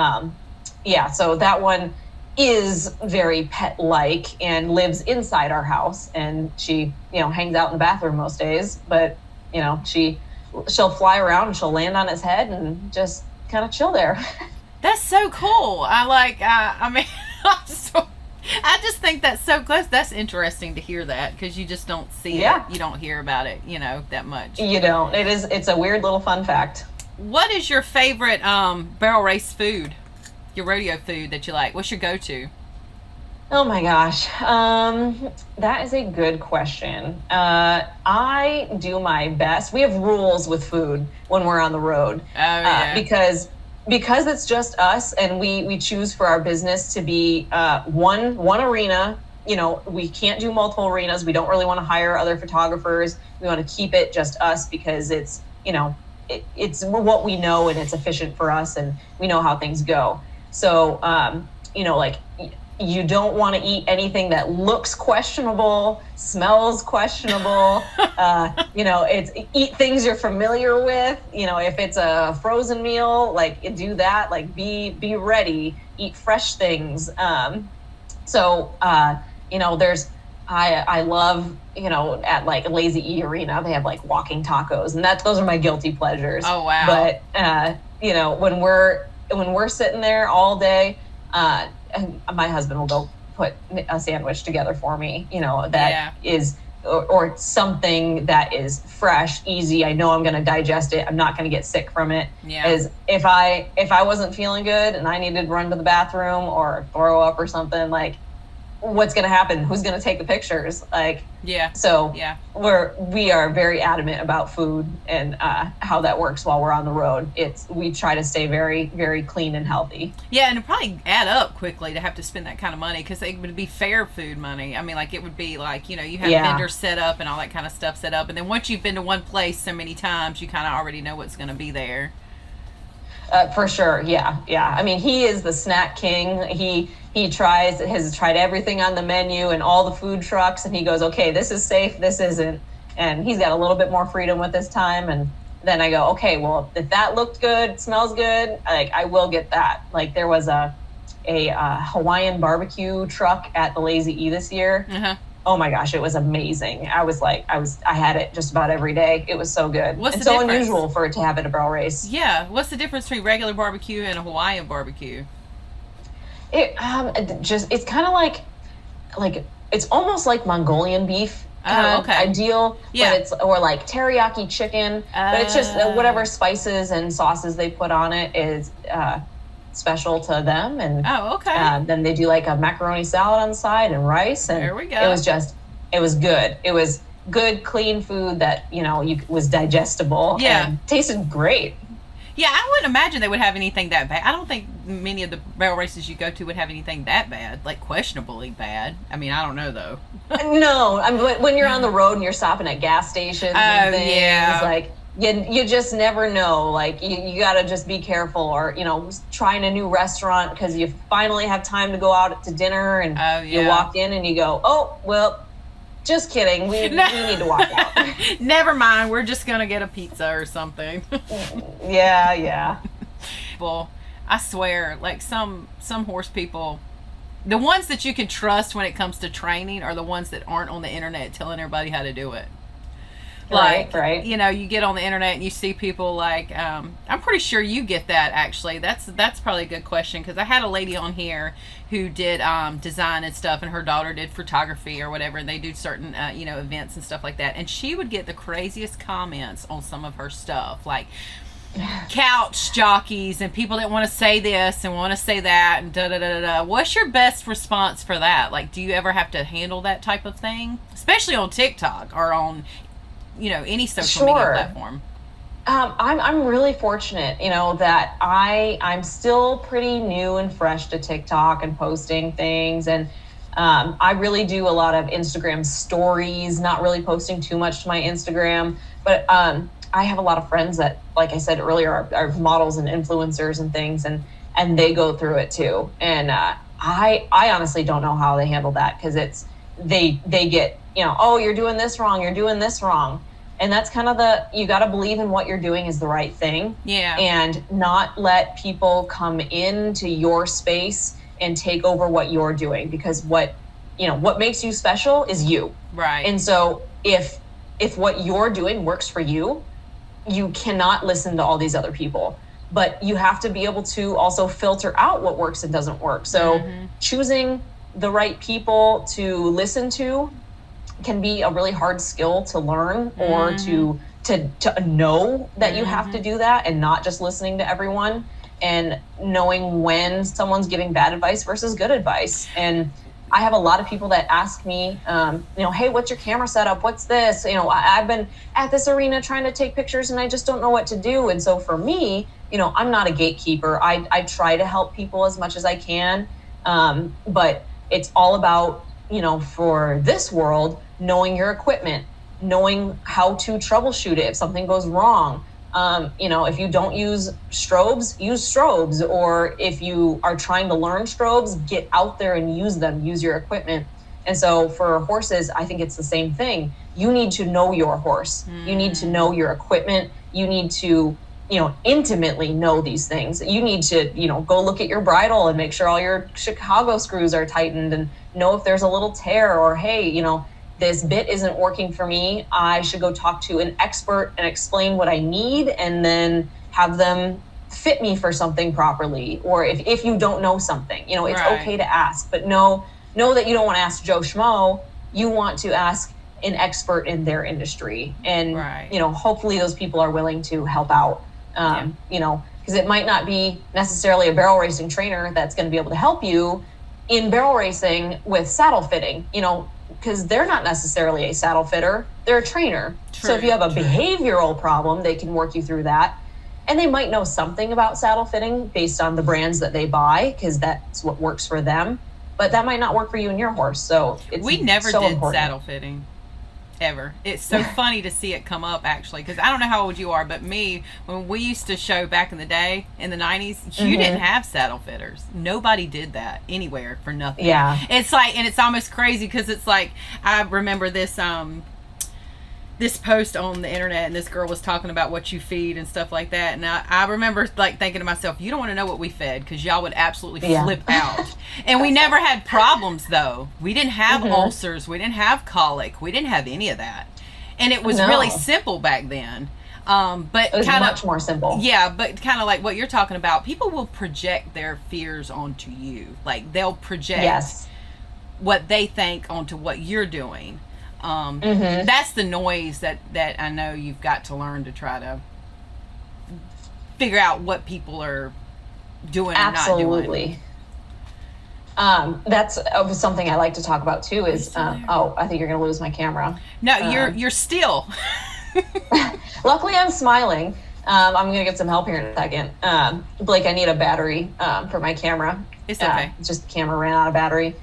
So that one is very pet-like and lives inside our house, and she hangs out in the bathroom most days, but she'll fly around and she'll land on his head and just kind of chill there. That's so cool. I I just think that's so close. That's interesting to hear that because you just don't see it. You don't hear about it, that much. You don't. It's a weird little fun fact. What is your favorite barrel race food? Your rodeo food that you like? What's your go-to? Oh my gosh. That is a good question. I do my best. We have rules with food when we're on the road. Oh, yeah. Because it's just us and we choose for our business to be one arena. We can't do multiple arenas. We don't really want to hire other photographers. We want to keep it just us because it's, it's what we know and it's efficient for us and we know how things go. So, like you don't want to eat anything that looks questionable, smells questionable. It's eat things you're familiar with. If it's a frozen meal, like do that. Like be ready. Eat fresh things. There's I love at like Lazy E Arena they have like walking tacos and those are my guilty pleasures. Oh wow! But when we're sitting there all day. My husband will go put a sandwich together for me, is or something that is fresh, easy. I know I'm going to digest it. I'm not going to get sick from it. Yeah. Is if I wasn't feeling good and I needed to run to the bathroom or throw up or something, like what's going to happen? Who's going to take the pictures? So we are very adamant about food and how that works while we're on the road. We try to stay very, very clean and healthy. Yeah, and it'd probably add up quickly to have to spend that kind of money because it would be fair food money. I mean, like it would be like, you have vendors set up and all that kind of stuff set up. And then once you've been to one place so many times, you kind of already know what's going to be there. For sure. Yeah. I mean, he is the snack king. He has tried everything on the menu and all the food trucks. And he goes, okay, this is safe. This isn't. And he's got a little bit more freedom with his time. And then I go, okay, well, if that looked good, smells good, I will get that. Like there was a Hawaiian barbecue truck at the Lazy E this year. Uh-huh. Oh my gosh, it was amazing. I had it just about every day. It was so good. What's it's the so difference? Unusual for it to have at a barrel race. Yeah. What's the difference between regular barbecue and a Hawaiian barbecue? It's kind of like it's almost like Mongolian beef ideal. Yeah. But it's or like teriyaki chicken. But it's just whatever spices and sauces they put on it is special to them. And then they do like a macaroni salad on the side and rice. And there we go. It was good. It was good, clean food that was digestible. Yeah. And tasted great. Yeah, I wouldn't imagine they would have anything that bad. I don't think many of the barrel races you go to would have anything that bad, like questionably bad. I mean, I don't know though. No, when you're on the road and you're stopping at gas stations and things, like you just never know. Like you got to just be careful, or trying a new restaurant because you finally have time to go out to dinner and you walk in and you go, oh well. Just kidding. We need to walk out. Never mind. We're just going to get a pizza or something. Yeah. Well, I swear, like some horse people, the ones that you can trust when it comes to training are the ones that aren't on the internet telling everybody how to do it. Like, right. You get on the internet and you see people like, I'm pretty sure you get that actually. That's probably a good question because I had a lady on here who did design and stuff, and her daughter did photography or whatever, and they do certain events and stuff like that. And she would get the craziest comments on some of her stuff, like couch jockeys and people that want to say this and want to say that and da da da da. What's your best response for that? Like, do you ever have to handle that type of thing, especially on TikTok or on any social media platform? I'm really fortunate, that I'm still pretty new and fresh to TikTok and posting things. And I really do a lot of Instagram stories, not really posting too much to my Instagram. But I have a lot of friends that, like I said earlier, are models and influencers and things. And they go through it too. And I honestly don't know how they handle that because they get, oh, you're doing this wrong. You're doing this wrong. And that's kind of you got to believe in what you're doing is the right thing. Yeah. And not let people come into your space and take over what you're doing, because what makes you special is you. Right. And so if what you're doing works for you, you cannot listen to all these other people. But you have to be able to also filter out what works and doesn't work. So choosing the right people to listen to can be a really hard skill to learn, or to know that you have to do that, and not just listening to everyone, and knowing when someone's giving bad advice versus good advice. And I have a lot of people that ask me, hey, what's your camera setup? What's this? I've been at this arena trying to take pictures and I just don't know what to do. And so for me, I'm not a gatekeeper. I try to help people as much as I can. But it's all about, for this world, knowing your equipment, knowing how to troubleshoot it if something goes wrong. If you don't use strobes, or if you are trying to learn strobes, get out there and use them, use your equipment. And so for horses, I think it's the same thing. You need to know your horse. You need to know your equipment. You need to, intimately know these things. You need to, go look at your bridle and make sure all your Chicago screws are tightened, and know if there's a little tear, or, hey, this bit isn't working for me. I should go talk to an expert and explain what I need, and then have them fit me for something properly. Or if you don't know something, it's okay to ask, but know that you don't want to ask Joe Schmo. You want to ask an expert in their industry. And, hopefully those people are willing to help out, because it might not be necessarily a barrel racing trainer that's going to be able to help you in barrel racing with saddle fitting, because they're not necessarily a saddle fitter, they're a trainer. True, so if you have a behavioral problem, they can work you through that. And they might know something about saddle fitting based on the brands that they buy, because that's what works for them. But that might not work for you and your horse. So we never did saddle fitting. Ever. It's so funny to see it come up, actually, because I don't know how old you are, but me, when we used to show back in the day, in the 90s, you didn't have saddle fitters. Nobody did that anywhere for nothing. Yeah. It's like, and it's almost crazy, because it's like, I remember this this post on the internet, and this girl was talking about what you feed and stuff like that, and I remember like thinking to myself, you don't want to know what we fed, because y'all would absolutely flip out. And we never had problems, though. We didn't have ulcers, we didn't have colic, we didn't have any of that, and it was really simple back then. But it was much more simple. Yeah, but kind of like what you're talking about, people will project their fears onto you. Like they'll project what they think onto what you're doing. That's the noise that I know you've got to learn to try to figure out what people are doing or not doing. Absolutely. That's something I like to talk about too, is, I think you're going to lose my camera. No, you're still. Luckily I'm smiling. I'm going to get some help here in a second. Blake, I need a battery, for my camera. It's okay. Just the camera ran out of battery.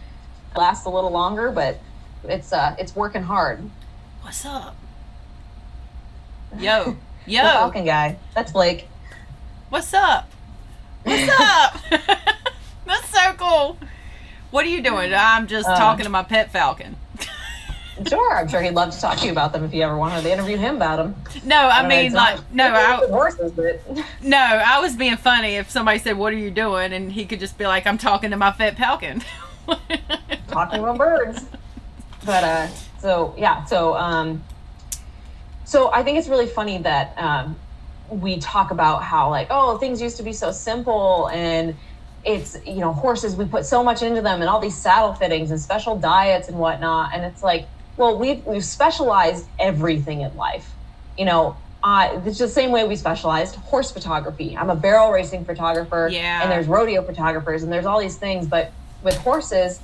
Lasts a little longer, but it's working hard. What's up? Yo. The Falcon guy. That's Blake. What's up? That's so cool. What are you doing? I'm just talking to my pet Falcon. Sure, I'm sure he'd love to talk to you about them if you ever wanted to interview him about them. No, I mean, horses, but no, I was being funny if somebody said, "What are you doing?" and he could just be like, "I'm talking to my pet Falcon." Talking about birds. But so I think it's really funny that we talk about how, like, things used to be so simple, and it's, horses, we put so much into them, and all these saddle fittings and special diets and whatnot, and it's like, well, we've specialized everything in life. It's the same way we specialized horse photography. I'm a barrel racing photographer, and there's rodeo photographers, and there's all these things, but with horses,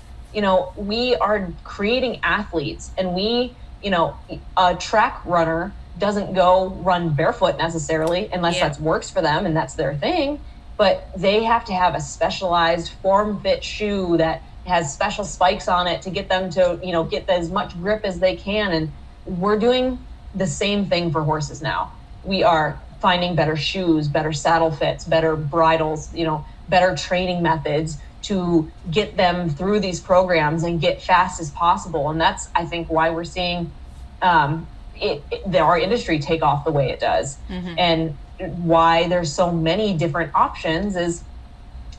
we are creating athletes, and a track runner doesn't go run barefoot necessarily, unless that works for them and that's their thing. But they have to have a specialized form fit shoe that has special spikes on it to get them to, get as much grip as they can. And we're doing the same thing for horses now. We are finding better shoes, better saddle fits, better bridles, better training methods to get them through these programs and get fast as possible. And that's, I think, why we're seeing our industry take off the way it does. And why there's so many different options is,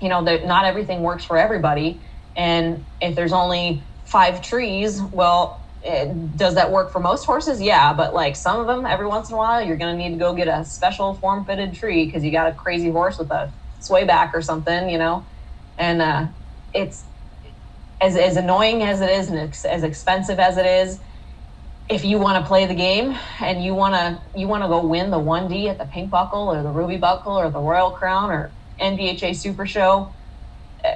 that not everything works for everybody. And if there's only 5 trees, well, does that work for most horses? Yeah, but like some of them, every once in a while, you're going to need to go get a special form-fitted tree because you got a crazy horse with a sway back or something, And as annoying as it is and as expensive as it is, if you want to play the game and you want to go win the 1D at the Pink Buckle or the Ruby Buckle or the Royal Crown or NBHA Super Show,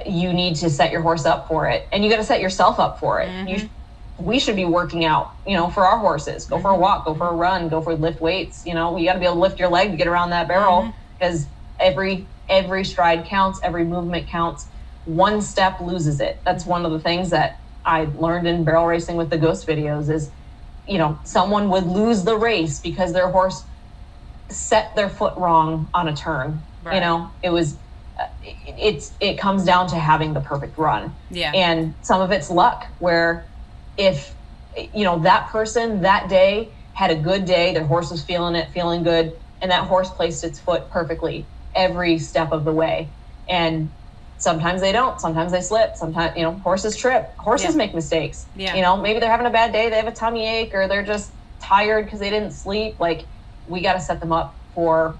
you need to set your horse up for it, and you got to set yourself up for it. Mm-hmm. We should be working out, for our horses. Go for a walk, go for a run, go for lift weights. You got to be able to lift your leg to get around that barrel, because every stride counts, every movement counts. One step loses it. That's one of the things that I learned in barrel racing with the ghost videos is, someone would lose the race because their horse set their foot wrong on a turn. Right. It comes down to having the perfect run. Yeah. And some of it's luck, where if, that person that day had a good day, their horse was feeling good, and that horse placed its foot perfectly every step of the way. And sometimes they don't, sometimes they slip, sometimes, horses trip, horses make mistakes. Yeah. Maybe they're having a bad day, they have a tummy ache, or they're just tired because they didn't sleep. Like, we got to set them up for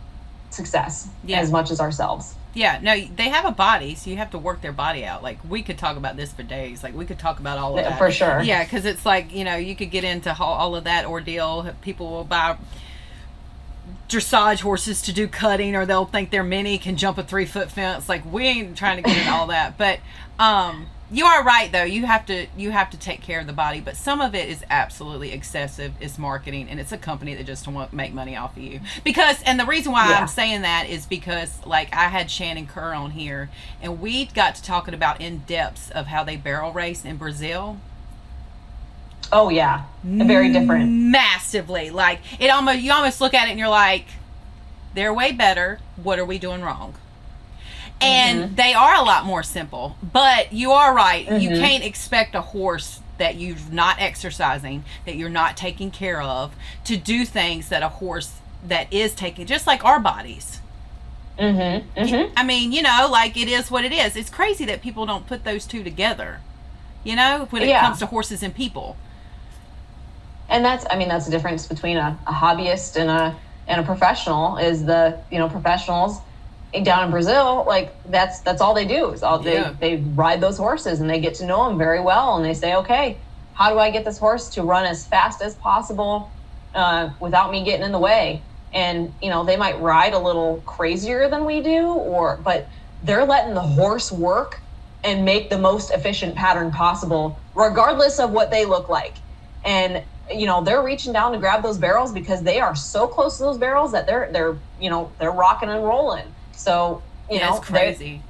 success as much as ourselves. Yeah, no, they have a body, so you have to work their body out. Like, we could talk about this for days. Like, we could talk about all of that. For sure. Yeah, because it's like, you could get into all of that ordeal. People will buy dressage horses to do cutting, or they'll think their mini can jump a 3-foot fence. Like, we ain't trying to get into all that. But you are right, though. You have to take care of the body. But some of it is absolutely excessive. It's marketing, and it's a company that just won't make money off of you. And the reason why I'm saying that is because, like, I had Shannon Kerr on here, and we got to talking about in depths of how they barrel race in Brazil. Oh yeah, very different. Massively. Like, you almost look at it and you're like, they're way better. What are we doing wrong? And they are a lot more simple. But you are right. You can't expect a horse that you're not exercising, that you're not taking care of, to do things that a horse that is taking, just like our bodies. I mean, like, it is what it is. It's crazy that people don't put those two together, when it comes to horses and people. And that's the difference between a hobbyist and a professional, is the, professionals down in Brazil, like, that's all they do is they ride those horses, and they get to know them very well, and they say, okay, how do I get this horse to run as fast as possible without me getting in the way? And they might ride a little crazier than we do, but they're letting the horse work and make the most efficient pattern possible, regardless of what they look like. And they're reaching down to grab those barrels because they are so close to those barrels that they're rocking and rolling. So, it's crazy.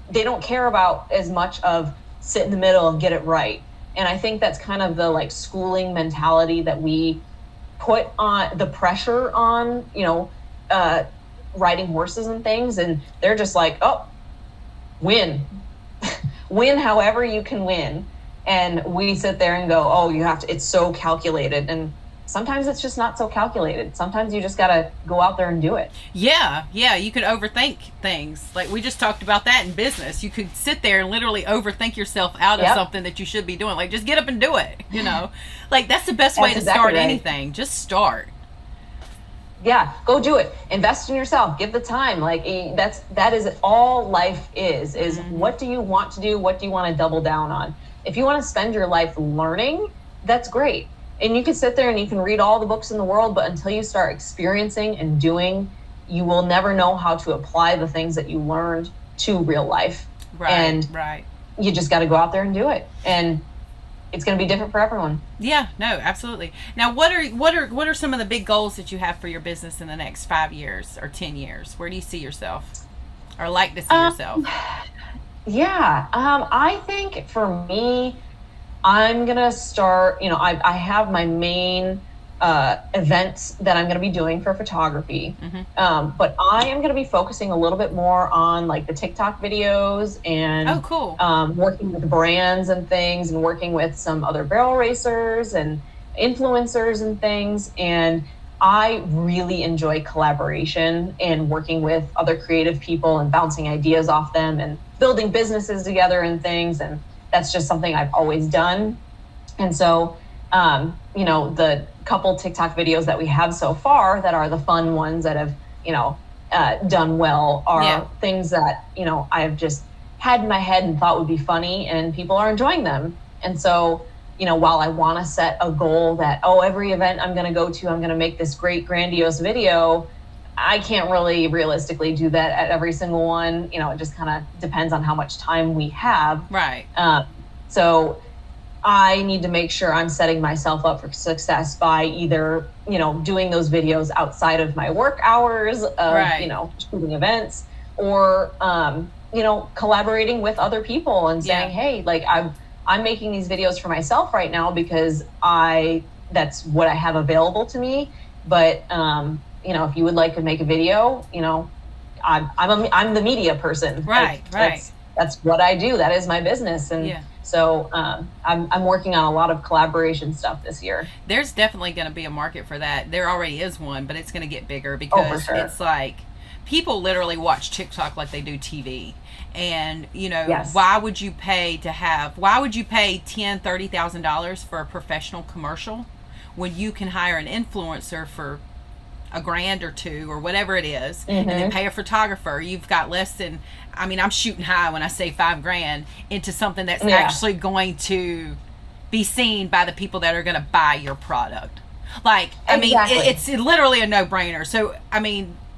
They don't care about as much of sit in the middle and get it right. And I think that's kind of the, like, schooling mentality that we put on, the pressure on, riding horses and things. And they're just like, oh, win however you can win. And we sit there and go, oh, it's so calculated. And sometimes it's just not so calculated. Sometimes you just got to go out there and do it. Yeah. You could overthink things. Like, we just talked about that in business. You could sit there and literally overthink yourself out of something that you should be doing. Like, just get up and do it, Like, that's the best way to start anything. Just start. Yeah, go do it. Invest in yourself. Give the time. Like, that is all life is what do you want to do? What do you want to double down on? If you want to spend your life learning, that's great. And you can sit there and you can read all the books in the world, but until you start experiencing and doing, you will never know how to apply the things that you learned to real life. Right. You just got to go out there and do it. And it's going to be different for everyone. Yeah, no, absolutely. Now, what are some of the big goals that you have for your business in the next 5 years or 10 years? Where do you see yourself, or like to see yourself? Yeah, I think for me, I'm going to start, I have my main events that I'm going to be doing for photography. But I am going to be focusing a little bit more on, like, the TikTok videos and working with brands and things, and working with some other barrel racers and influencers and things. And I really enjoy collaboration and working with other creative people and bouncing ideas off them and building businesses together and things. And that's just something I've always done. And so, the couple TikTok videos that we have so far that are the fun ones that have, done well are things that, I've just had in my head and thought would be funny, and people are enjoying them. And so, while I want to set a goal that, every event I'm going to go to, I'm going to make this great grandiose video, I can't really realistically do that at every single one. It just kind of depends on how much time we have. Right. So I need to make sure I'm setting myself up for success by either, doing those videos outside of my work hours of, shooting events, or, collaborating with other people and saying, hey, like I'm making these videos for myself right now because that's what I have available to me. But, if you would like to make a video, I'm the media person. Right. That's what I do. That is my business. And so I'm working on a lot of collaboration stuff this year. There's definitely going to be a market for that. There already is one, but it's going to get bigger because it's like people literally watch TikTok like they do TV. And, why would you pay $10,000-$30,000 for a professional commercial when you can hire an influencer for $1,000 or $2,000 or whatever it is, and then pay a photographer? You've got less than, I'm shooting high when I say $5,000 into something that's actually going to be seen by the people that are going to buy your product. Like, it's literally a no-brainer. So,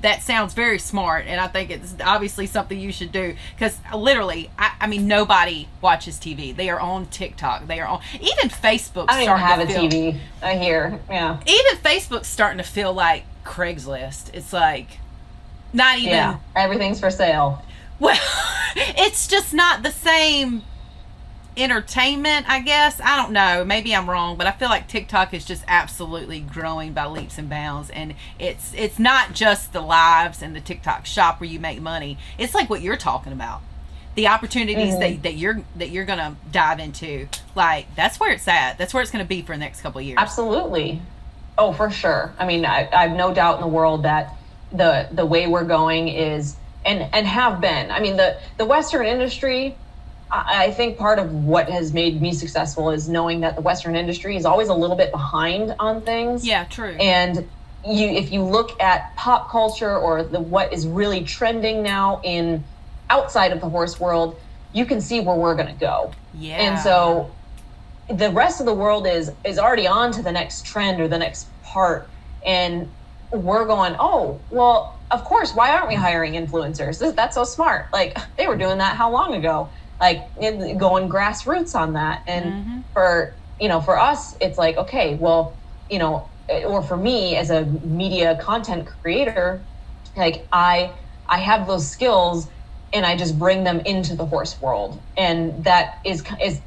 that sounds very smart, and I think it's obviously something you should do, because literally, nobody watches TV. They are on TikTok. They are on, even Facebook. I don't even have a TV here. Yeah. Even Facebook's starting to feel like Craigslist. It's like not even. Yeah, everything's for sale. Well, it's just not the same entertainment, I guess. I don't know. Maybe I'm wrong, but I feel like TikTok is just absolutely growing by leaps and bounds. And it's not just the lives and the TikTok shop where you make money. It's like what you're talking about. The opportunities that you're gonna dive into. Like, that's where it's at. That's where it's gonna be for the next couple of years. Absolutely. Oh, for sure. I've no doubt in the world that the way we're going is and have been. The Western industry, I think part of what has made me successful is knowing that the Western industry is always a little bit behind on things. Yeah, true. And if you look at pop culture or what is really trending now in outside of the horse world, you can see where we're going to go. Yeah. And so the rest of the world is already on to the next trend or the next part. And we're going, oh, well, of course, why aren't we hiring influencers? That's so smart. Like, they were doing that how long ago? Like, going grassroots on that. And for us, it's like, okay, well, or for me as a media content creator, like I have those skills and I just bring them into the horse world. And that is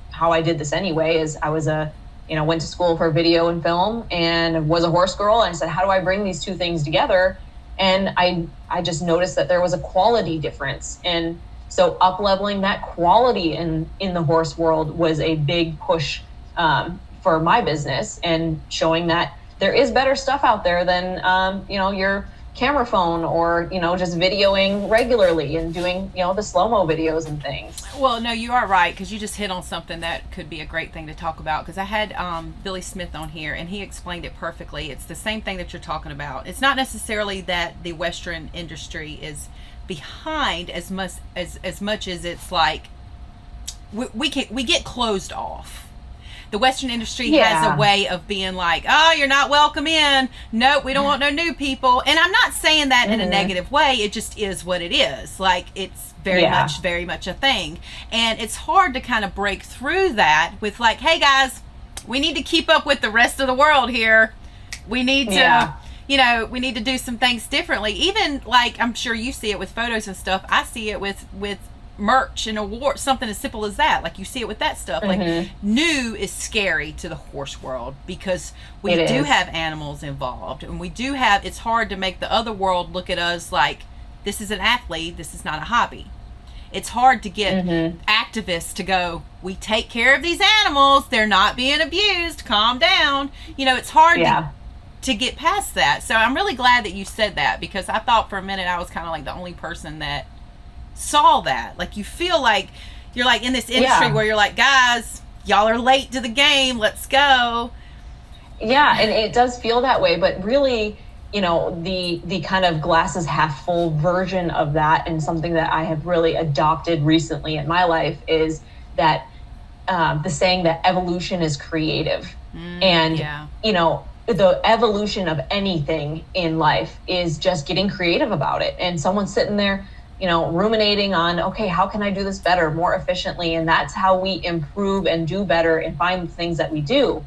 how I did this anyway, is I was went to school for video and film and was a horse girl. And I said, how do I bring these two things together? And I just noticed that there was a quality difference. And so up-leveling that quality in the horse world was a big push for my business, and showing that there is better stuff out there than, your camera phone or, just videoing regularly and doing, the slow-mo videos and things. Well, no, you are right, because you just hit on something that could be a great thing to talk about, because I had Billy Smith on here, and he explained it perfectly. It's the same thing that you're talking about. It's not necessarily that the Western industry is behind as much as it's like we get closed off. The Western industry has a way of being like, oh, you're not welcome in. Nope, we don't want no new people. And I'm not saying that in a negative way. It just is what it is. Like, it's very much a thing. And it's hard to kind of break through that with like, hey guys, we need to keep up with the rest of the world here. We need to we need to do some things differently. Even like, I'm sure you see it with photos and stuff. I see it with merch and awards, something as simple as that. Like, you see it with that stuff. Like, new is scary to the horse world because we do have animals involved, and we do have, it's hard to make the other world look at us like, this is an athlete, this is not a hobby. It's hard to get activists to go, we take care of these animals, they're not being abused, calm down. It's hard to get past that. So I'm really glad that you said that, because I thought for a minute I was kind of like the only person that saw that. Like, you feel like you're like in this industry where you're like, guys, y'all are late to the game, let's go. Yeah, and it does feel that way, but really the kind of glasses half full version of that, and something that I have really adopted recently in my life, is that the saying that evolution is creative. And the evolution of anything in life is just getting creative about it. And someone's sitting there, ruminating on, okay, how can I do this better, more efficiently? And that's how we improve and do better and find the things that we do.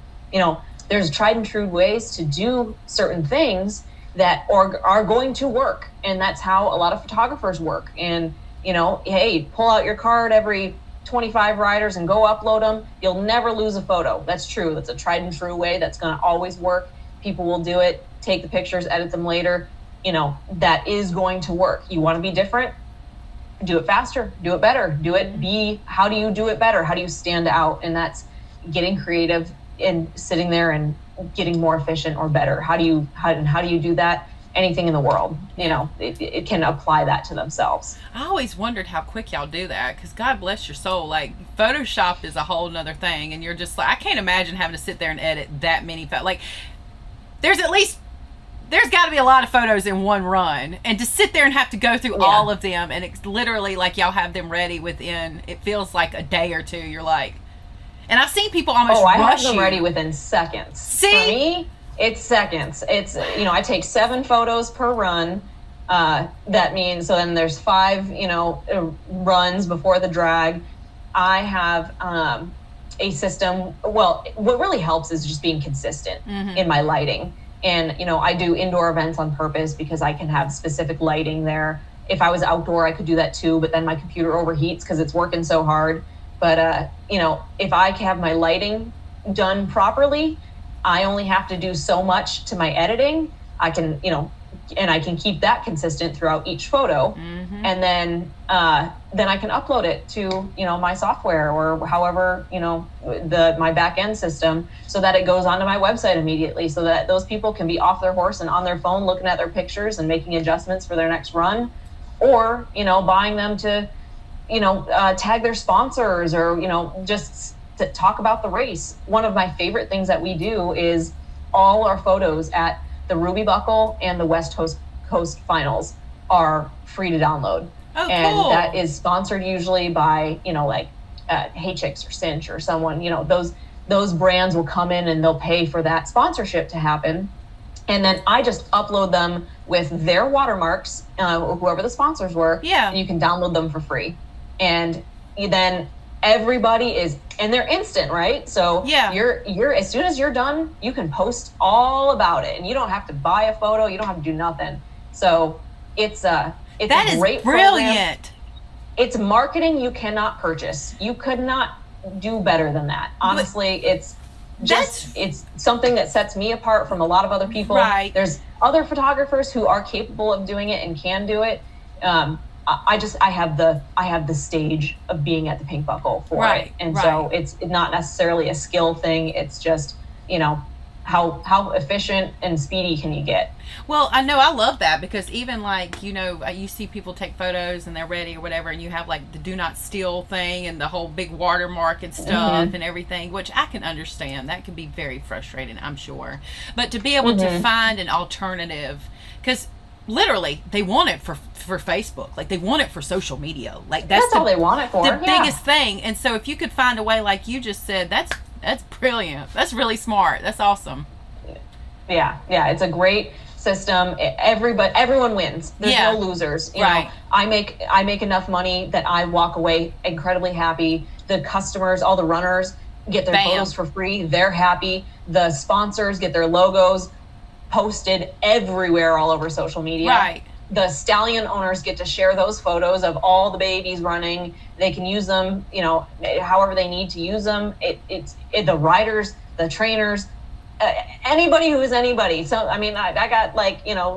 There's tried and true ways to do certain things that are going to work. And that's how a lot of photographers work. And, hey, pull out your card every 25 riders and go upload them. You'll never lose a photo. That's true. That's a tried and true way. That's going to always work. People will do it, take the pictures, edit them later. That is going to work. You want to be different? Do it faster, do it better, how do you do it better? How do you stand out? And that's getting creative and sitting there and getting more efficient or better. How do you do that? Anything in the world, it can apply that to themselves. I always wondered how quick y'all do that, because God bless your soul, like Photoshop is a whole nother thing, and you're just like, I can't imagine having to sit there and edit that many like there's got to be a lot of photos in one run, and to sit there and have to go through all of them, and it's literally like y'all have them ready within, it feels like a day or two. You're like, and I've seen people almost rush I have them you. ready within seconds. See? For me, it's seconds. It's, I take 7 photos per run. That means, so then there's 5, runs before the drag. I have a system. Well, what really helps is just being consistent in my lighting. And, I do indoor events on purpose because I can have specific lighting there. If I was outdoor, I could do that too, but then my computer overheats because it's working so hard. But, if I have my lighting done properly, I only have to do so much to my editing. I can, and I can keep that consistent throughout each photo. And then I can upload it to, my software or however, my back end system, so that it goes onto my website immediately, so that those people can be off their horse and on their phone looking at their pictures and making adjustments for their next run, or, buying them to, tag their sponsors, or, just to talk about the race. One of my favorite things that we do is all our photos at the Ruby Buckle and the West Coast Finals are free to download. Oh, and cool. That is sponsored usually by, Hey Chicks or Cinch or someone, those brands will come in and they'll pay for that sponsorship to happen. And then I just upload them with their watermarks, whoever the sponsors were. Yeah. And you can download them for free. And then everybody is, and they're instant, right? So you're as soon as you're done, you can post all about it, and you don't have to buy a photo. You don't have to do nothing. So it's a great brilliant program. It's marketing you cannot purchase. You could not do better than that. Honestly, it's something that sets me apart from a lot of other people. Right. There's other photographers who are capable of doing it and can do it. I have the stage of being at the Pink Buckle for it. And so it's not necessarily a skill thing. It's just, how efficient and speedy can you get? Well, I know, I love that, because even you see people take photos and they're ready or whatever, and you have like the do not steal thing and the whole big watermark and stuff and everything, which I can understand. That can be very frustrating, I'm sure. But to be able to find an alternative, because literally they want it for Facebook, like they want it for social media, like that's all they want it for, the biggest thing. And so if you could find a way, like you just said, that's brilliant. That's really smart. That's awesome. Yeah, it's a great system. Everyone wins. There's no losers. You know, I make enough money that I walk away incredibly happy. The customers, all the runners, get their photos for free. They're happy. The sponsors get their logos posted everywhere, all over social media. Right. The stallion owners get to share those photos of all the babies running. They can use them, however they need to use them. The riders, the trainers, anybody who is anybody. So, I mean, I got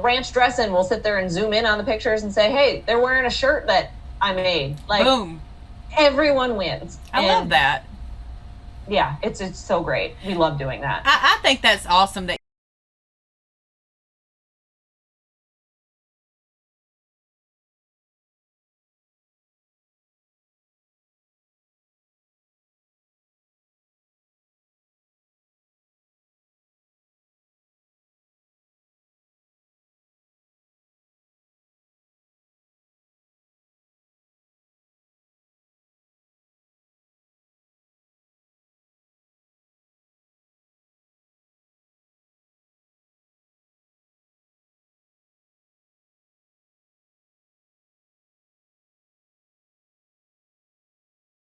ranch dressing. We'll sit there and zoom in on the pictures and say, hey, they're wearing a shirt that I made. Like, boom. Everyone wins. I love that. Yeah, it's so great. We love doing that. I think that's awesome that